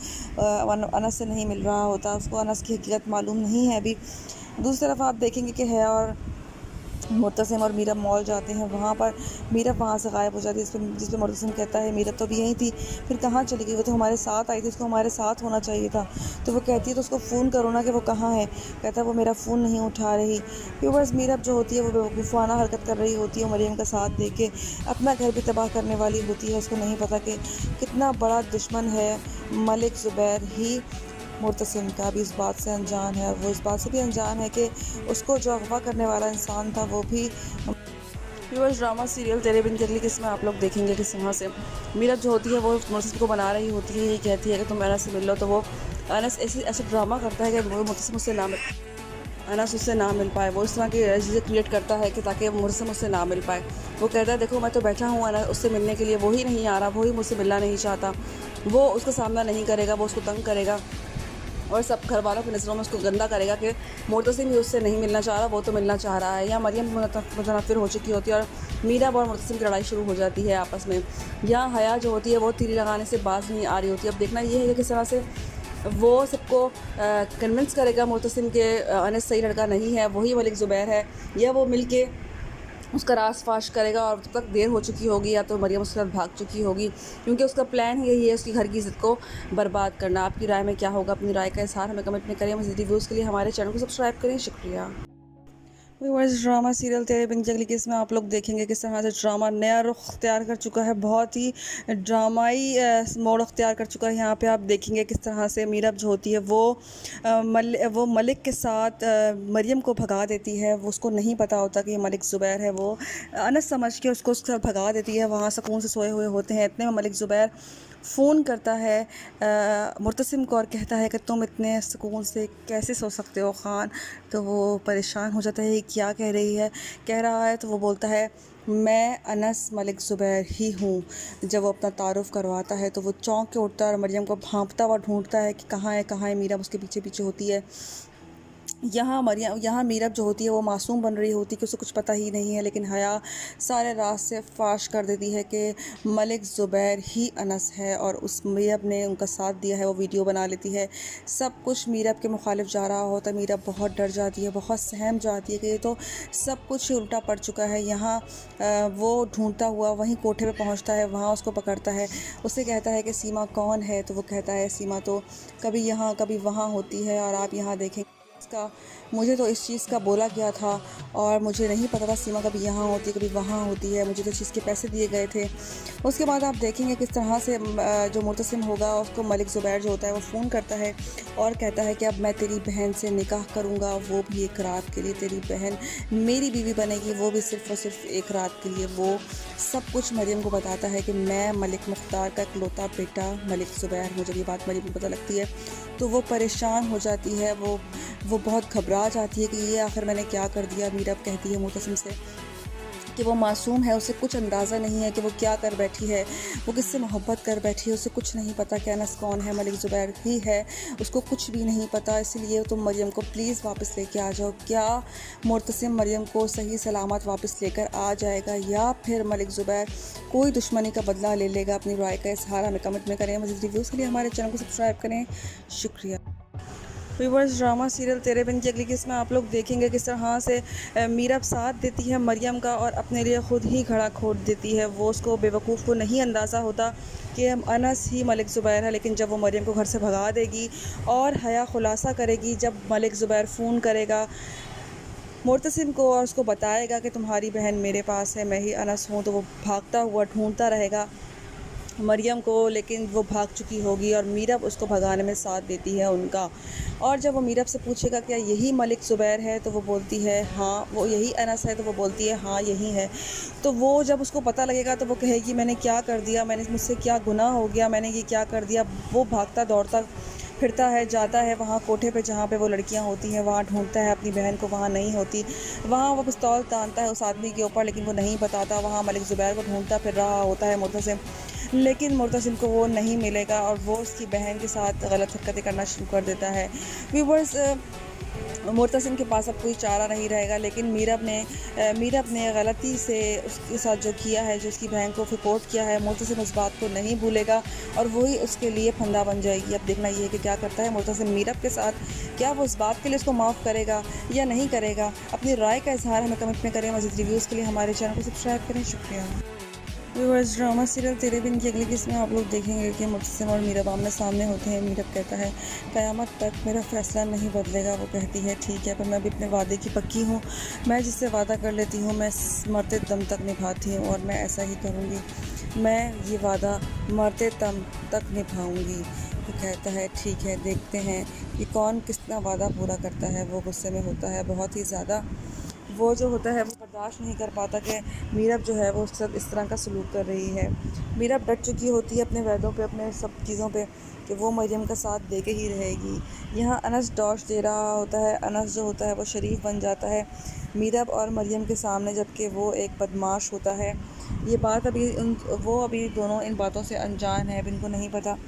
Speaker 3: अनस से नहीं मिल रहा होता, उसको अनस की हकीकत मालूम नहीं है अभी। दूसरी तरफ आप देखेंगे कि है और मुर्तसिम और मीरब मॉल जाते हैं, वहाँ पर मीरब वहाँ से गायब हो जाती है, जिस पे मुर्तसिम कहता है मीरब तो अभी यहीं थी, फिर कहाँ चली गई, वो तो हमारे साथ आई थी, उसको हमारे साथ होना चाहिए था। तो वो कहती है तो उसको फ़ोन करो ना कि वो कहाँ है। कहता है वो मेरा फ़ोन नहीं उठा रही। फिर बस मीरब जो होती है वो बेवकूफ़ाना हरकत कर रही होती है, मरियम का साथ दे के अपना घर भी तबाह करने वाली होती है। उसको नहीं पता कि कितना बड़ा दुश्मन है मलिक ज़ुबैर ही मुर्तसिम का भी इस बात से अनजान है, और वो इस बात से भी अनजान है कि उसको जो अगवा करने वाला इंसान था वो भी। व्यूअर्स, ड्रामा सीरियल तेरे बिन की अगली किस्त में आप लोग देखेंगे किस तरह से मीरब जो होती है वो मुर्तसिम को बना रही होती है, ये कहती है कि तुम अनस से मिल लो, तो वो अनस ऐसे ड्रामा करता है कि वो मुर्तसिम उससे अनस उससे ना मिल पाए। वो इस तरह की चीज़ें क्रिएट करता है कि ताकि मुर्तसिम उससे ना मिल पाए। वो कहता है देखो मैं तो बैठा हूँ अनस उससे मिलने के लिए, वो ही नहीं आ रहा, वो ही मुझसे मिलना नहीं चाहता, वो उसका सामना नहीं करेगा, वो उसको तंग करेगा और सब घर वालों की नज़रों में उसको गंदा करेगा कि मुर्तसिम ही उससे नहीं मिलना चाह रहा, वो तो मिलना चाह रहा है। या मरियम मुतनफ़िर हो चुकी होती है और मीरब और मुर्तसिम की लड़ाई शुरू हो जाती है आपस में। यहाँ हया जो होती है वो तीर लगाने से बाज नहीं आ रही होती है। अब देखना ये है कि किस तरह से वो सबको कन्विंस करेगा मुर्तसिम के अनस सही लड़का नहीं है, वही मलिक ज़ुबैर है, या वो मिलके उसका राज फाश करेगा और जब तक देर हो चुकी होगी या तो मरियम उसके साथ भाग चुकी होगी, क्योंकि उसका प्लान यही है उसकी घर की इज़्ज़त को बर्बाद करना। आपकी राय में क्या होगा? अपनी राय का इज़हार हमें कमेंट में करें। मज़ीद रिव्यूज़ के लिए हमारे चैनल को सब्सक्राइब करें। शुक्रिया। व्यूअर्स, ड्रामा सीरियल तेरे बिन जंगली केस में आप लोग देखेंगे किस तरह से ड्रामा नया रुख अख्तियार कर चुका है, बहुत ही ड्रामाई मोड़ अख्तियार कर चुका है। यहाँ पे आप देखेंगे किस तरह से मीरब जो होती है वो मलिक के साथ मरियम को भगा देती है। वो उसको नहीं पता होता कि ये मलिक ज़ुबैर है। वो अनस समझ के उसको उसके साथ भगा देती है। वहाँ सुकून से सोए हुए होते हैं, इतने में मलिक ज़ुबैर फ़ोन करता है मुर्तसिम को और कहता है कि तुम इतने सुकून से कैसे सो सकते हो ख़ान। तो वो परेशान हो जाता है, क्या कह रहा है। तो वो बोलता है मैं अनस मलिक ज़ुबैर ही हूँ। जब वो अपना तारुफ़ करवाता है तो वो चौंक के उठता है और मरियम को भांपता हुआ ढूंढता है कि कहाँ है। मीरब उसके पीछे पीछे होती है। यहाँ मीरब जो होती है वो मासूम बन रही होती है कि उसे कुछ पता ही नहीं है, लेकिन हया सारे राज से फाश कर देती है कि मलिक ज़ुबैर ही अनस है और उस मीरब ने उनका साथ दिया है। वो वीडियो बना लेती है। सब कुछ मीरब के मुखालिफ जा रहा होता है। मीरब बहुत डर जाती है, बहुत सहम जाती है कि ये तो सब कुछ उल्टा पड़ चुका है। यहाँ वो ढूंढता हुआ वहीं कोठे पे पहुँचता है, वहाँ उसको पकड़ता है। उससे कहता है कि सीमा कौन है? तो वो कहता है सीमा तो कभी यहाँ कभी वहाँ होती है और आप यहाँ देखें मुझे तो इस चीज़ का बोला गया था और मुझे नहीं पता था सीमा कभी यहाँ होती है कभी वहाँ होती है। मुझे तो चीज़ के पैसे दिए गए थे। उसके बाद आप देखेंगे किस तरह से जो मुर्तसिम होगा उसको मलिक ज़ुबैर जो होता है वो फ़ोन करता है और कहता है कि अब मैं तेरी बहन से निकाह करूँगा, वो भी एक रात के लिए। तेरी बहन मेरी बीवी बनेगी, वो भी सिर्फ़ और सिर्फ एक रात के लिए। वो सब कुछ मरियम को बताता है कि मैं मलिक मुख्तार का इकलौता बेटा मलिक ज़ुबैर हूँ। जब ये बात मरियम को पता लगती है तो वो परेशान हो जाती है। वो बहुत घबरा जाती है कि ये आखिर मैंने क्या कर दिया। मीरब कहती है मुर्तसिम से कि वो मासूम है, उसे कुछ अंदाज़ा नहीं है कि वो क्या कर बैठी है, वो किससे मोहब्बत कर बैठी है। उसे कुछ नहीं पता कि अनस कौन है, मलिक ज़ुबैर ही है, उसको कुछ भी नहीं पता। इसलिए तुम मरियम को प्लीज़ वापस लेके आ जाओ। क्या मुर्तसिम मरियम को सही सलामत वापस लेकर आ जाएगा या फिर मलिक ज़ुबैर कोई दुश्मनी का बदला ले लेगा? अपनी राय का इज़हार हमें कमेंट में करें। मज़ीद रिव्यूज़ के लिए हमारे चैनल को सब्सक्राइब करें। शुक्रिया। व्यूअर्स, ड्रामा सीरियल तेरे बिन जंगली केस में आप लोग देखेंगे किस तरह से मीरब साथ देती है मरियम का और अपने लिए ख़ुद ही घड़ा खोद देती है। वो उसको बेवकूफ़ को नहीं अंदाज़ा होता कि अनस ही मलिक ज़ुबैर है, लेकिन जब वो मरियम को घर से भगा देगी और हया खुलासा करेगी, जब मलिक ज़ुबैर फ़ोन करेगा मुर्तसिम को और उसको बताएगा कि तुम्हारी बहन मेरे पास है, मैं ही अनस हूँ, तो वो भागता हुआ ढूंढता रहेगा मरियम को, लेकिन वो भाग चुकी होगी और मीरब उसको भगाने में साथ देती है उनका। और जब वो मीरब से पूछेगा क्या यही मलिक ज़ुबैर है तो वो बोलती है हाँ। वो यही अनस है तो वो बोलती है हाँ यही है। तो वो जब उसको पता लगेगा तो वो कहेगी मैंने क्या कर दिया, मुझसे क्या गुनाह हो गया, मैंने ये क्या कर दिया। वो भागता दौड़ता फिरता है, जाता है वहाँ कोठे पे जहाँ पे वो लड़कियाँ होती हैं, वहाँ ढूंढता है अपनी बहन को, वहाँ नहीं होती। वहाँ वो पिस्तौल तानता है उस आदमी के ऊपर, लेकिन वो नहीं बताता। वहाँ मलिक ज़ुबैर को ढूंढता फिर रहा होता है मुर्तसिम, लेकिन मुर्तसिम को वो नहीं मिलेगा और वो उसकी बहन के साथ गलत हरकतें करना शुरू कर देता है। व्यूअर्स, मुर्तसिम के पास अब कोई चारा नहीं रहेगा, लेकिन मीरब ने गलती से उसके साथ जो किया है, जो उसकी बहन को रिपोर्ट किया है, मुर्तसिम उस बात को नहीं भूलेगा और वही उसके लिए फंदा बन जाएगी। अब देखना ये है कि क्या करता है मुर्तसिम मीरब के साथ। क्या वो इस बात के लिए उसको माफ़ करेगा या नहीं करेगा? अपनी राय का इज़हार हमें कमेंट में करें। मज़ीद रिव्यूज़ के लिए हमारे चैनल को सब्सक्राइब करें। शुक्रिया। व्यूअर्स, ड्रामा सीरियल तेरे बिन जंगली केस में आप लोग देखेंगे कि मुर्तसिम और मीरब आमने सामने होते हैं। मीरब कहता है क़यामत तक मेरा फ़ैसला नहीं बदलेगा। वो कहती है ठीक है, पर मैं भी अपने वादे की पक्की हूँ। मैं जिससे वादा कर लेती हूँ मैं मरते दम तक निभाती हूँ और मैं ऐसा ही करूँगी। मैं ये वादा मरते दम तक निभाऊँगी। वो कहता है ठीक है, देखते हैं कि कौन कितना वादा पूरा करता है। वो गुस्से में होता है बहुत ही ज़्यादा। वो जो होता है वो बर्दाश्त नहीं कर पाता कि मीरब जो है वो उसके साथ इस तरह का सलूक कर रही है। मीरब डट चुकी होती है अपने वादों पे, अपने सब चीज़ों पे कि वो मरियम का साथ दे के ही रहेगी। यहाँ अनस डॉश दे रहा होता है। अनस जो होता है वो शरीफ बन जाता है मीरब और मरियम के सामने, जबकि वो एक बदमाश होता है। ये बात वो अभी दोनों इन बातों से अनजान है। अब इनको नहीं पता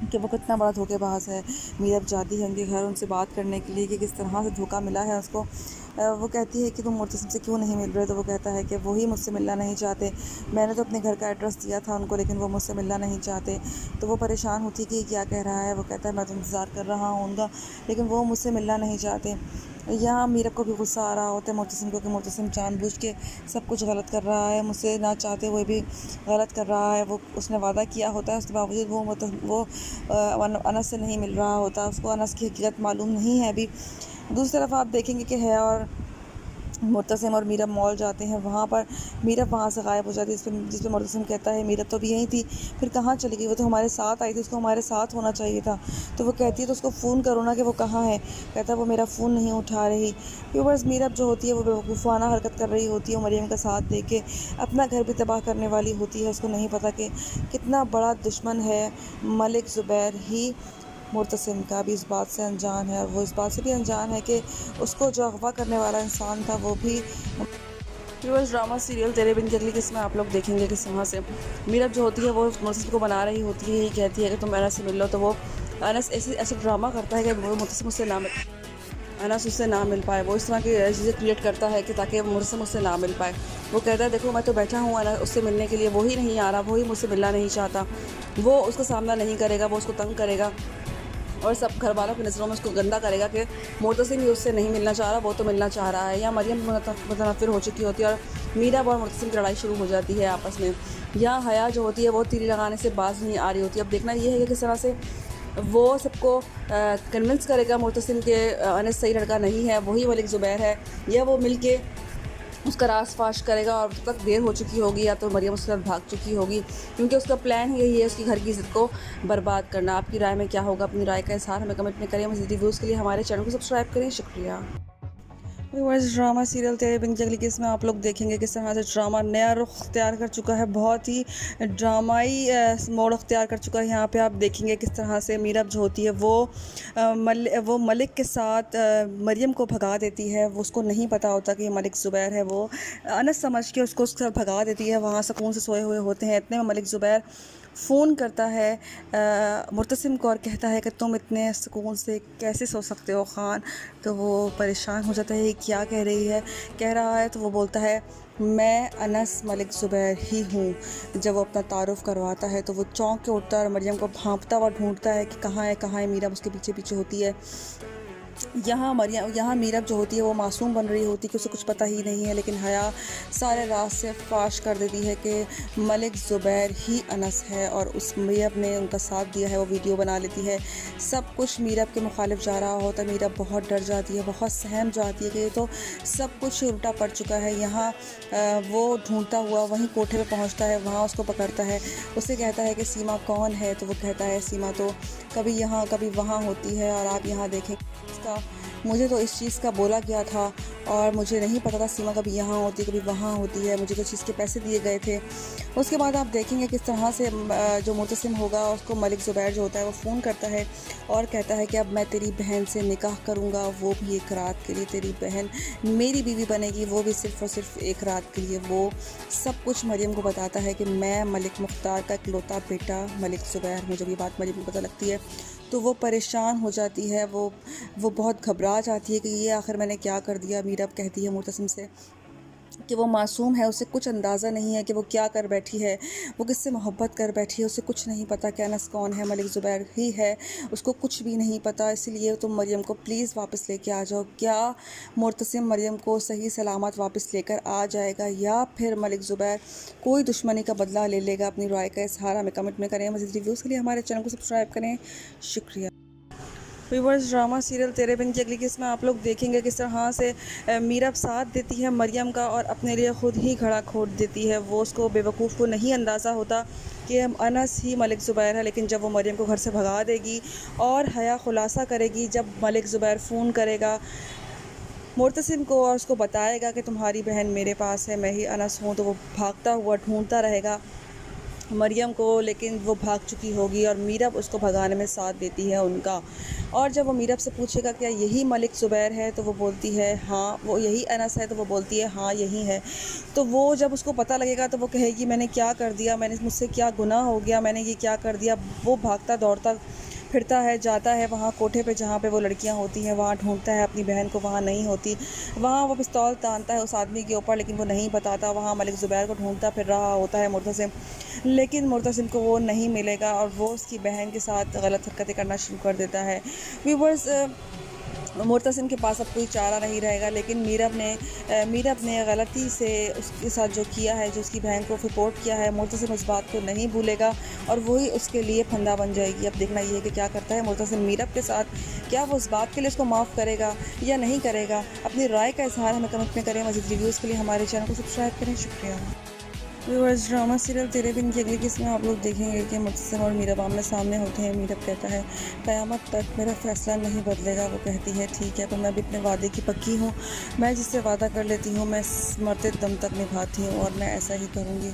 Speaker 3: कि वो कितना बड़ा धोखेबाज है। मीरब जाती है उनके घर उनसे बात करने के लिए कि किस तरह से धोखा मिला है उसको, वो कहती है कि तुम मुर्तसिम से क्यों नहीं मिल रहे, तो वो कहता है कि वही मुझसे मिलना नहीं चाहते, मैंने तो अपने घर का एड्रेस दिया था उनको, लेकिन वो मुझसे मिलना नहीं चाहते। तो वो परेशान होती है कि क्या कह रहा है। वो कहता है मैं तो इंतज़ार कर रहा हूँ उनका, लेकिन वो मुझसे मिलना नहीं चाहते। यहाँ मीरब को भी गुस्सा आ रहा होता है मुर्तसिम को कि मुर्तसिम जानबूझ के सब कुछ गलत कर रहा है, मुझसे ना चाहते हुए भी गलत कर रहा है। वो उसने वादा किया होता है, उसके बावजूद वो अनस से नहीं मिल रहा होता, उसको अनस की हकीकत मालूम नहीं है अभी। दूसरी तरफ आप देखेंगे कि है और मुर्तसिम और मीरब मॉल जाते हैं, वहाँ पर मीरब वहाँ से गायब हो जाती है, जिस पे मुर्तसिम कहता है मीरब तो भी यहीं थी, फिर कहाँ चली गई, वो तो हमारे साथ आई थी, उसको हमारे साथ होना चाहिए था। तो वो कहती है तो उसको फ़ोन करो ना कि वो कहाँ है। कहता है वो मेरा फ़ोन नहीं उठा रही। व्यूअर्स, मीरब जो होती है वो बेवकूफ़ाना हरकत कर रही होती है, मरियम का साथ दे के अपना घर भी तबाह करने वाली होती है। उसको नहीं पता कि कितना बड़ा दुश्मन है मलिक ज़ुबैर ही मुर्तसिम का भी इस बात से अनजान है, और वो इस बात से भी अनजान है कि उसको जो अगवा करने वाला इंसान था वो भी। व्यूअर्स, ड्रामा सीरियल तेरे बिन की अगली किस्म में आप लोग देखेंगे किस तरह से मीरब जो होती है वो मुर्तसिम को बना रही होती है, यही कहती है कि तुम अनस से मिल लो, तो वो अनस ऐसे ड्रामा करता है कि वो मुर्तसिम उससे अनस उससे ना मिल पाए। वो इस तरह की चीज़ें क्रिएट करता है कि ताकि मुर्तसिम उससे ना मिल पाए। वो कहता है देखो मैं तो बैठा हूँ अनस उससे मिलने के लिए, वो ही नहीं आ रहा, वो ही मुझसे मिलना नहीं चाहता, वो उसका सामना नहीं करेगा, वो उसको तंग करेगा और सब घर वालों की नज़रों में उसको गंदा करेगा कि मुर्तसिम भी उससे नहीं मिलना चाह रहा, वो तो मिलना चाह रहा है। या मरियम मुतनफ़िर हो चुकी होती है और मीरब और मुर्तसिम की लड़ाई शुरू हो जाती है आपस में। या हया जो होती है वो तीर लगाने से बाज नहीं आ रही होती। अब देखना ये है कि किस तरह से वो सबको कन्विंस करेगा मुर्तसिम के अनस सही लड़का नहीं है, वही मलिक ज़ुबैर है, या वो मिल के उसका रास फाश करेगा और तब तक देर हो चुकी होगी या तो मरियम उसके साथ भाग चुकी होगी, क्योंकि उसका प्लान यही है उसकी घर की इज़्ज़त को बर्बाद करना। आपकी राय में क्या होगा? अपनी राय का इज़हार हमें कमेंट में करें। मज़ीद रिव्यूज़ के लिए हमारे चैनल को सब्सक्राइब करें। शुक्रिया। व्यूअर्स, ड्रामा सीरियल तेरे बिन की अगली किस्त में आप लोग देखेंगे किस तरह से ड्रामा नया रुख अख्तियार कर चुका है, बहुत ही ड्रामाई मोड़ अख्तियार कर चुका है। यहाँ पे आप देखेंगे किस तरह से मीरब जो होती है वो मलिक के साथ मरियम को भगा देती है। वो उसको नहीं पता होता कि ये मलिक ज़ुबैर है, वो अनस समझ के उसको उसके साथ भगा देती है। वहाँ सुकून से सोए हुए होते हैं, इतने में मलिक ज़ुबैर फ़ोन करता है मुर्तसिम को और कहता है कि तुम इतने सुकून से कैसे सो सकते हो ख़ान। तो वो परेशान हो जाता है, क्या कह रही है, कह रहा है। तो वो बोलता है मैं अनस मलिक ज़ुबैर ही हूँ। जब वो अपना तारुफ़ करवाता है तो वो चौंक के उठता है और मरियम को भांपता हुआ ढूंढता है कि कहाँ है मीरब उसके पीछे पीछे होती है। यहाँ मीरब जो होती है वो मासूम बन रही होती है कि उसे कुछ पता ही नहीं है, लेकिन हया सारे राज से फाश कर देती है कि मलिक ज़ुबैर ही अनस है, और उस मीरब ने उनका साथ दिया है। वो वीडियो बना लेती है, सब कुछ मीरब के मुखालिफ जा रहा होता है। मीरब बहुत डर जाती है, बहुत सहम जाती है कि ये तो सब कुछ उल्टा पड़ चुका है। यहाँ वो ढूंढता हुआ वहीं कोठे पर पहुँचता है, वहाँ उसको पकड़ता है, उससे कहता है कि सीमा कौन है। तो वो कहता है सीमा तो कभी यहाँ कभी वहाँ होती है, और आप यहाँ देखें मुझे तो इस चीज़ का बोला गया था और मुझे नहीं पता था सीमा कभी यहाँ होती है कभी वहाँ होती है, मुझे तो चीज़ के पैसे दिए गए थे। उसके बाद आप देखेंगे किस तरह से जो मुर्तसिम होगा उसको मलिक ज़ुबैर जो होता है वो फ़ोन करता है और कहता है कि अब मैं तेरी बहन से निकाह करूँगा, वो भी एक रात के लिए। तेरी बहन मेरी बीवी बनेगी, वो भी सिर्फ़ और सिर्फ एक रात के लिए। वो सब कुछ मरियम को बताता है कि मैं मलिक मुख्तार का इकलौता बेटा मलिक ज़ुबैर हूँ। जब ये बात मरियम को पता लगती है तो वो परेशान हो जाती है, वो बहुत घबरा जाती है कि ये आखिर मैंने क्या कर दिया। मीरब कहती है मुर्तसिम से कि वो मासूम है, उसे कुछ अंदाज़ा नहीं है कि वो क्या कर बैठी है, वो किससे मोहब्बत कर बैठी है, उसे कुछ नहीं पता कि अनस कौन है, मलिक ज़ुबैर ही है, उसको कुछ भी नहीं पता। इसलिए तुम मरियम को प्लीज़ वापस लेके आ जाओ। क्या मुर्तसिम मरियम को सही सलामत वापस लेकर आ जाएगा या फिर मलिक ज़ुबैर कोई दुश्मनी का बदला ले लेगा? अपनी राय का इज़हार हमें कमेंट में करें। मज़ीद रिव्यूज़ के लिए हमारे चैनल को सब्सक्राइब करें। शुक्रिया। व्यूअर्स, ड्रामा सीरियल तेरे बिन की अगली किस्त में आप लोग देखेंगे किस तरह से मीरब साथ देती है मरियम का और अपने लिए ख़ुद ही घड़ा खोद देती है। वो उसको बेवकूफ़ को नहीं अंदाज़ा होता कि अनस ही मलिक ज़ुबैर है, लेकिन जब वो मरियम को घर से भगा देगी और हया खुलासा करेगी, जब मलिक ज़ुबैर फ़ोन करेगा मुर्तसिम को और उसको बताएगा कि तुम्हारी बहन मेरे पास है, मैं ही अनस हूँ, तो वो भागता हुआ ढूंढता रहेगा मरियम को, लेकिन वो भाग चुकी होगी और मीरब उसको भगाने में साथ देती है उनका। और जब वो मीरब से पूछेगा क्या यही मलिक ज़ुबैर है, तो वो बोलती है हाँ। वो यही अनस है, तो वो बोलती है हाँ यही है। तो वो जब उसको पता लगेगा तो वो कहेगी मैंने क्या कर दिया, मुझसे क्या गुनाह हो गया, मैंने ये क्या कर दिया। वो भागता दौड़ता फिरता है, जाता है वहाँ कोठे पे जहाँ पे वो लड़कियाँ होती हैं, वहाँ ढूंढता है अपनी बहन को, वहाँ नहीं होती। वहाँ वो पिस्तौल तानता है उस आदमी के ऊपर, लेकिन वो नहीं बताता। वहाँ मलिक ज़ुबैर को ढूंढता फिर रहा होता है मुर्तसिम, लेकिन मुर्तसिम को वो नहीं मिलेगा और वो उसकी बहन के साथ गलत हरकतें करना शुरू कर देता है। व्यूवर्स, मुर्तसिम के पास अब कोई चारा नहीं रहेगा, लेकिन मीरब ने गलती से उसके साथ जो किया है, जो उसकी बहन को रिपोर्ट किया है, मुर्तसिम उस बात को नहीं भूलेगा और वही उसके लिए फंदा बन जाएगी। अब देखना ये है कि क्या करता है मुर्तसिम मीरब के साथ। क्या वो उस बात के लिए उसको माफ़ करेगा या नहीं करेगा? अपनी राय का इजहार हमें कमेंट में करें। मज़ीद रिव्यूज़ के लिए हमारे चैनल को सब्सक्राइब करें। शुक्रिया। व्यूअर्स, ड्रामा सीरियल तेरे बिन की अगली किस्त में आप लोग देखेंगे कि मुर्तसिम और मीरब आमने सामने होते हैं। मीरब कहता है क़यामत तक मेरा फ़ैसला नहीं बदलेगा। वो कहती है ठीक है, पर मैं भी अपने वादे की पक्की हूँ। मैं जिससे वादा कर लेती हूँ मैं मरते दम तक निभाती हूँ और मैं ऐसा ही करूँगी।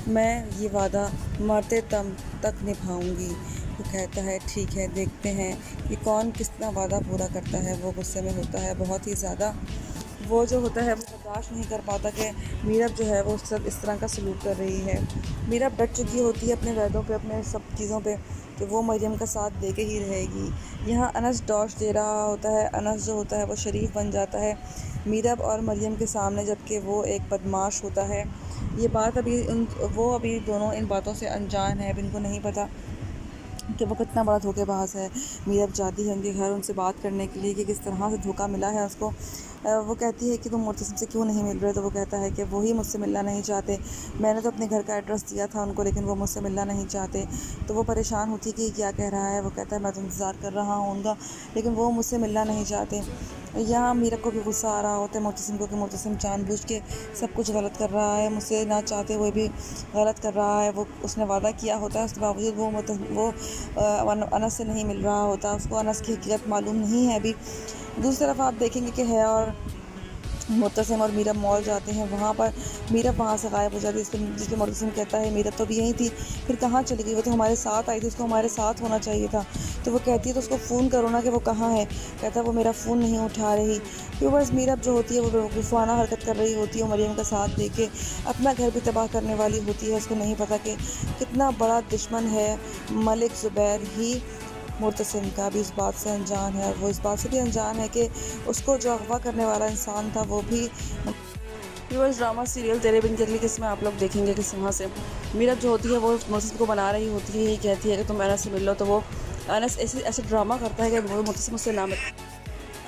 Speaker 3: मैं ये वादा मरते दम तक निभाऊँगी। वो कहता है ठीक है, देखते हैं कि कौन कितना वादा पूरा करता है। वो गुस्से में होता है बहुत ही ज़्यादा। वो जो होता है वो बर्दाश्त नहीं कर पाता कि मीरब जो है वो सब इस तरह का सलूक कर रही है। मीरब डट चुकी होती है अपने वादों पे, अपने सब चीज़ों पे, कि वो मरियम का साथ दे के ही रहेगी। यहाँ अनस डॉश दे रहा होता है। अनस जो होता है वो शरीफ बन जाता है मीरब और मरियम के सामने, जबकि वो एक बदमाश होता है। ये बात वो अभी दोनों इन बातों से अनजान है। अब इनको नहीं पता कि वो कितना बड़ा धोखेबाज है। मीरब जाती है उनके घर उनसे बात करने के लिए कि किस तरह से धोखा मिला है उसको। वो कहती है कि तुम मुर्तसिम से क्यों नहीं मिल रहे? तो वो कहता है कि वही मुझसे मिलना नहीं चाहते। मैंने तो अपने घर का एड्रेस दिया था उनको, लेकिन वो मुझसे मिलना नहीं चाहते। तो वो परेशान होती है कि क्या कह रहा है। वो कहता है मैं तो इंतज़ार कर रहा हूँ उनका, लेकिन वो मुझसे मिलना नहीं चाहते। यहाँ मीरब को भी गुस्सा आ रहा होता है मुर्तसिम को कि मुर्तसिम जानबूझ के सब कुछ गलत कर रहा है, मुझसे ना चाहते हुए भी गलत कर रहा है। वो उसने वादा किया होता है, उसके बावजूद वो अनस से नहीं मिल रहा होता। उसको अनस की हकीकत मालूम नहीं है अभी। दूसरी तरफ आप देखेंगे कि हया और मुर्तसिम और मीरब मॉल जाते हैं। वहाँ पर मीरब वहाँ से गायब हो जाती है, जिसमें मुर्तसिम कहता है मीरब तो भी यहीं थी, फिर कहाँ चली गई? वो तो हमारे साथ आई थी, उसको हमारे साथ होना चाहिए था। तो वो कहती है तो उसको फ़ोन करो ना कि वो कहाँ है। कहता है वो मेरा फ़ोन नहीं उठा रही। व्यूअर्स, मीरब जो होती है वो बेवकूफ़ाना हरकत कर रही होती है। मरियम का साथ दे के अपना घर भी तबाह करने वाली होती है। उसको नहीं पता कि कितना बड़ा दुश्मन है मलिक ज़ुबैर ही मुर्तसिम का भी इस बात से अनजान है। और वो इस बात से भी अनजान है कि उसको जो अगवा करने वाला इंसान था वो भी। व्यूअर्स, ड्रामा सीरियल तेरे बिन की अगली किस्त में आप लोग देखेंगे कि वहाँ से मीरब जो होती है वो मुर्तसिम को बना रही होती है। यही कहती है कि तुम अनस से मिल लो। तो वो अनस ऐसे ड्रामा करता है कि वो मुर्तसिम उससे ना मिल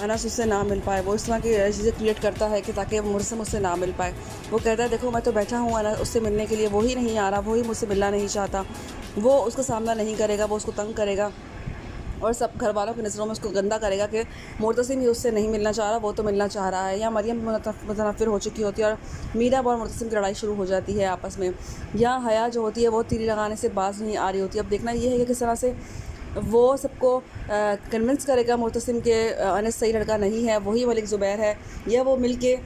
Speaker 3: अनस उससे ना मिल पाए। वो इस तरह की चीज़ें क्रिएट करता है कि ताकि मुर्तसिम उससे ना मिल पाए। वो कहता है देखो मैं तो बैठा हूँ अनस उससे मिलने के लिए, वो ही नहीं आ रहा, वो ही मुझसे मिलना नहीं चाहता। वो उसका सामना नहीं करेगा, वो उसको तंग करेगा और सब घर वालों की नज़रों में उसको गंदा करेगा कि मुर्तसिम ही उससे नहीं मिलना चाह रहा, वो तो मिलना चाह रहा है। या मरियम मुतनफ़िर हो चुकी होती है और मीरब और मुर्तसिम की लड़ाई शुरू हो जाती है आपस में। या हया जो होती है वो तीली लगाने से बाज नहीं आ रही होती। अब देखना ये है कि किस तरह से वो सबको कन्विंस करेगा मुर्तसिम के अनस सही लड़का नहीं है, वही मलिक ज़ुबैर है, या वो मिल के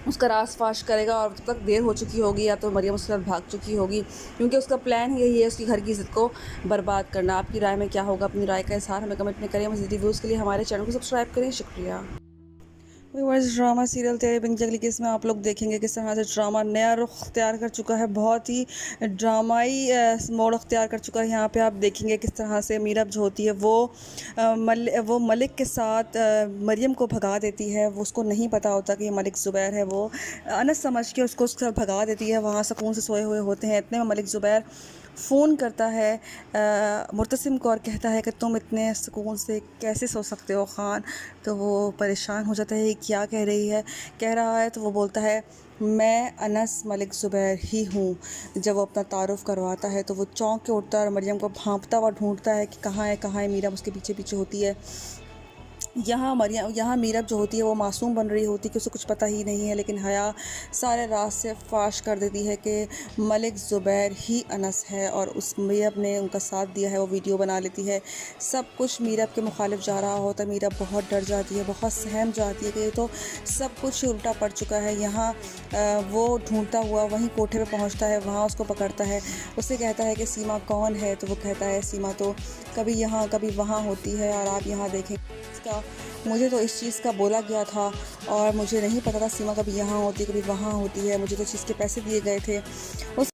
Speaker 3: उसका राज फाश करेगा और जब तक देर हो चुकी होगी या तो मरियम उसके साथ भाग चुकी होगी, क्योंकि उसका प्लान यही है उसकी घर की इज़्ज़त को बर्बाद करना। आपकी राय में क्या होगा? अपनी राय का इज़हार हमें कमेंट में करें। मज़ीद रिव्यूज़ के लिए हमारे चैनल को सब्सक्राइब करें। शुक्रिया। व्यूअर्स, ड्रामा सीरियल तेरे बिन की अगली किस्त में आप लोग देखेंगे किस तरह से ड्रामा नया रुख अख्तियार कर चुका है। बहुत ही ड्रामाई मोड़ अख्तियार कर चुका है। यहाँ पे आप देखेंगे किस तरह से मीरब जो होती है वो मलिक के साथ मरियम को भगा देती है। वो उसको नहीं पता होता कि ये मलिक ज़ुबैर है। वो अनस समझ के उसको उसके साथ भगा देती है। वहाँ सुकून से सोए हुए होते हैं। इतने में मलिक ज़ुबैर फ़ोन करता है मुर्तसिम को और कहता है कि तुम इतने सुकून से कैसे सो सकते हो ख़ान। तो वो परेशान हो जाता है, क्या कह रही है, कह रहा है। तो वो बोलता है मैं अनस मलिक ज़ुबैर ही हूँ। जब वो अपना तारुफ़ करवाता है तो वो चौंक के उठता है और मरियम को भांपता हुआ ढूंढता है कि कहाँ है। मीरब उसके पीछे पीछे होती है। यहाँ मीरब जो होती है वो मासूम बन रही होती है कि उसे कुछ पता ही नहीं है, लेकिन हया सारे राज से फाश कर देती है कि मलिक ज़ुबैर ही अनस है और उस मीरब ने उनका साथ दिया है। वो वीडियो बना लेती है। सब कुछ मीरब के मुखालिफ जा रहा होता है। मीरब बहुत डर जाती है, बहुत सहम जाती है कि ये तो सब कुछ ही उल्टा पड़ चुका है। यहाँ वो ढूंढता हुआ वहीं कोठे पर पहुँचता है, वहाँ उसको पकड़ता है। उससे कहता है कि सीमा कौन है? तो वो कहता है सीमा तो कभी यहाँ कभी वहाँ होती है और आप यहाँ देखें इसका मुझे तो इस चीज़ का बोला गया था और मुझे नहीं पता था सीमा कभी यहाँ होती कभी वहाँ होती है। मुझे तो चीज़ के पैसे दिए गए थे। उस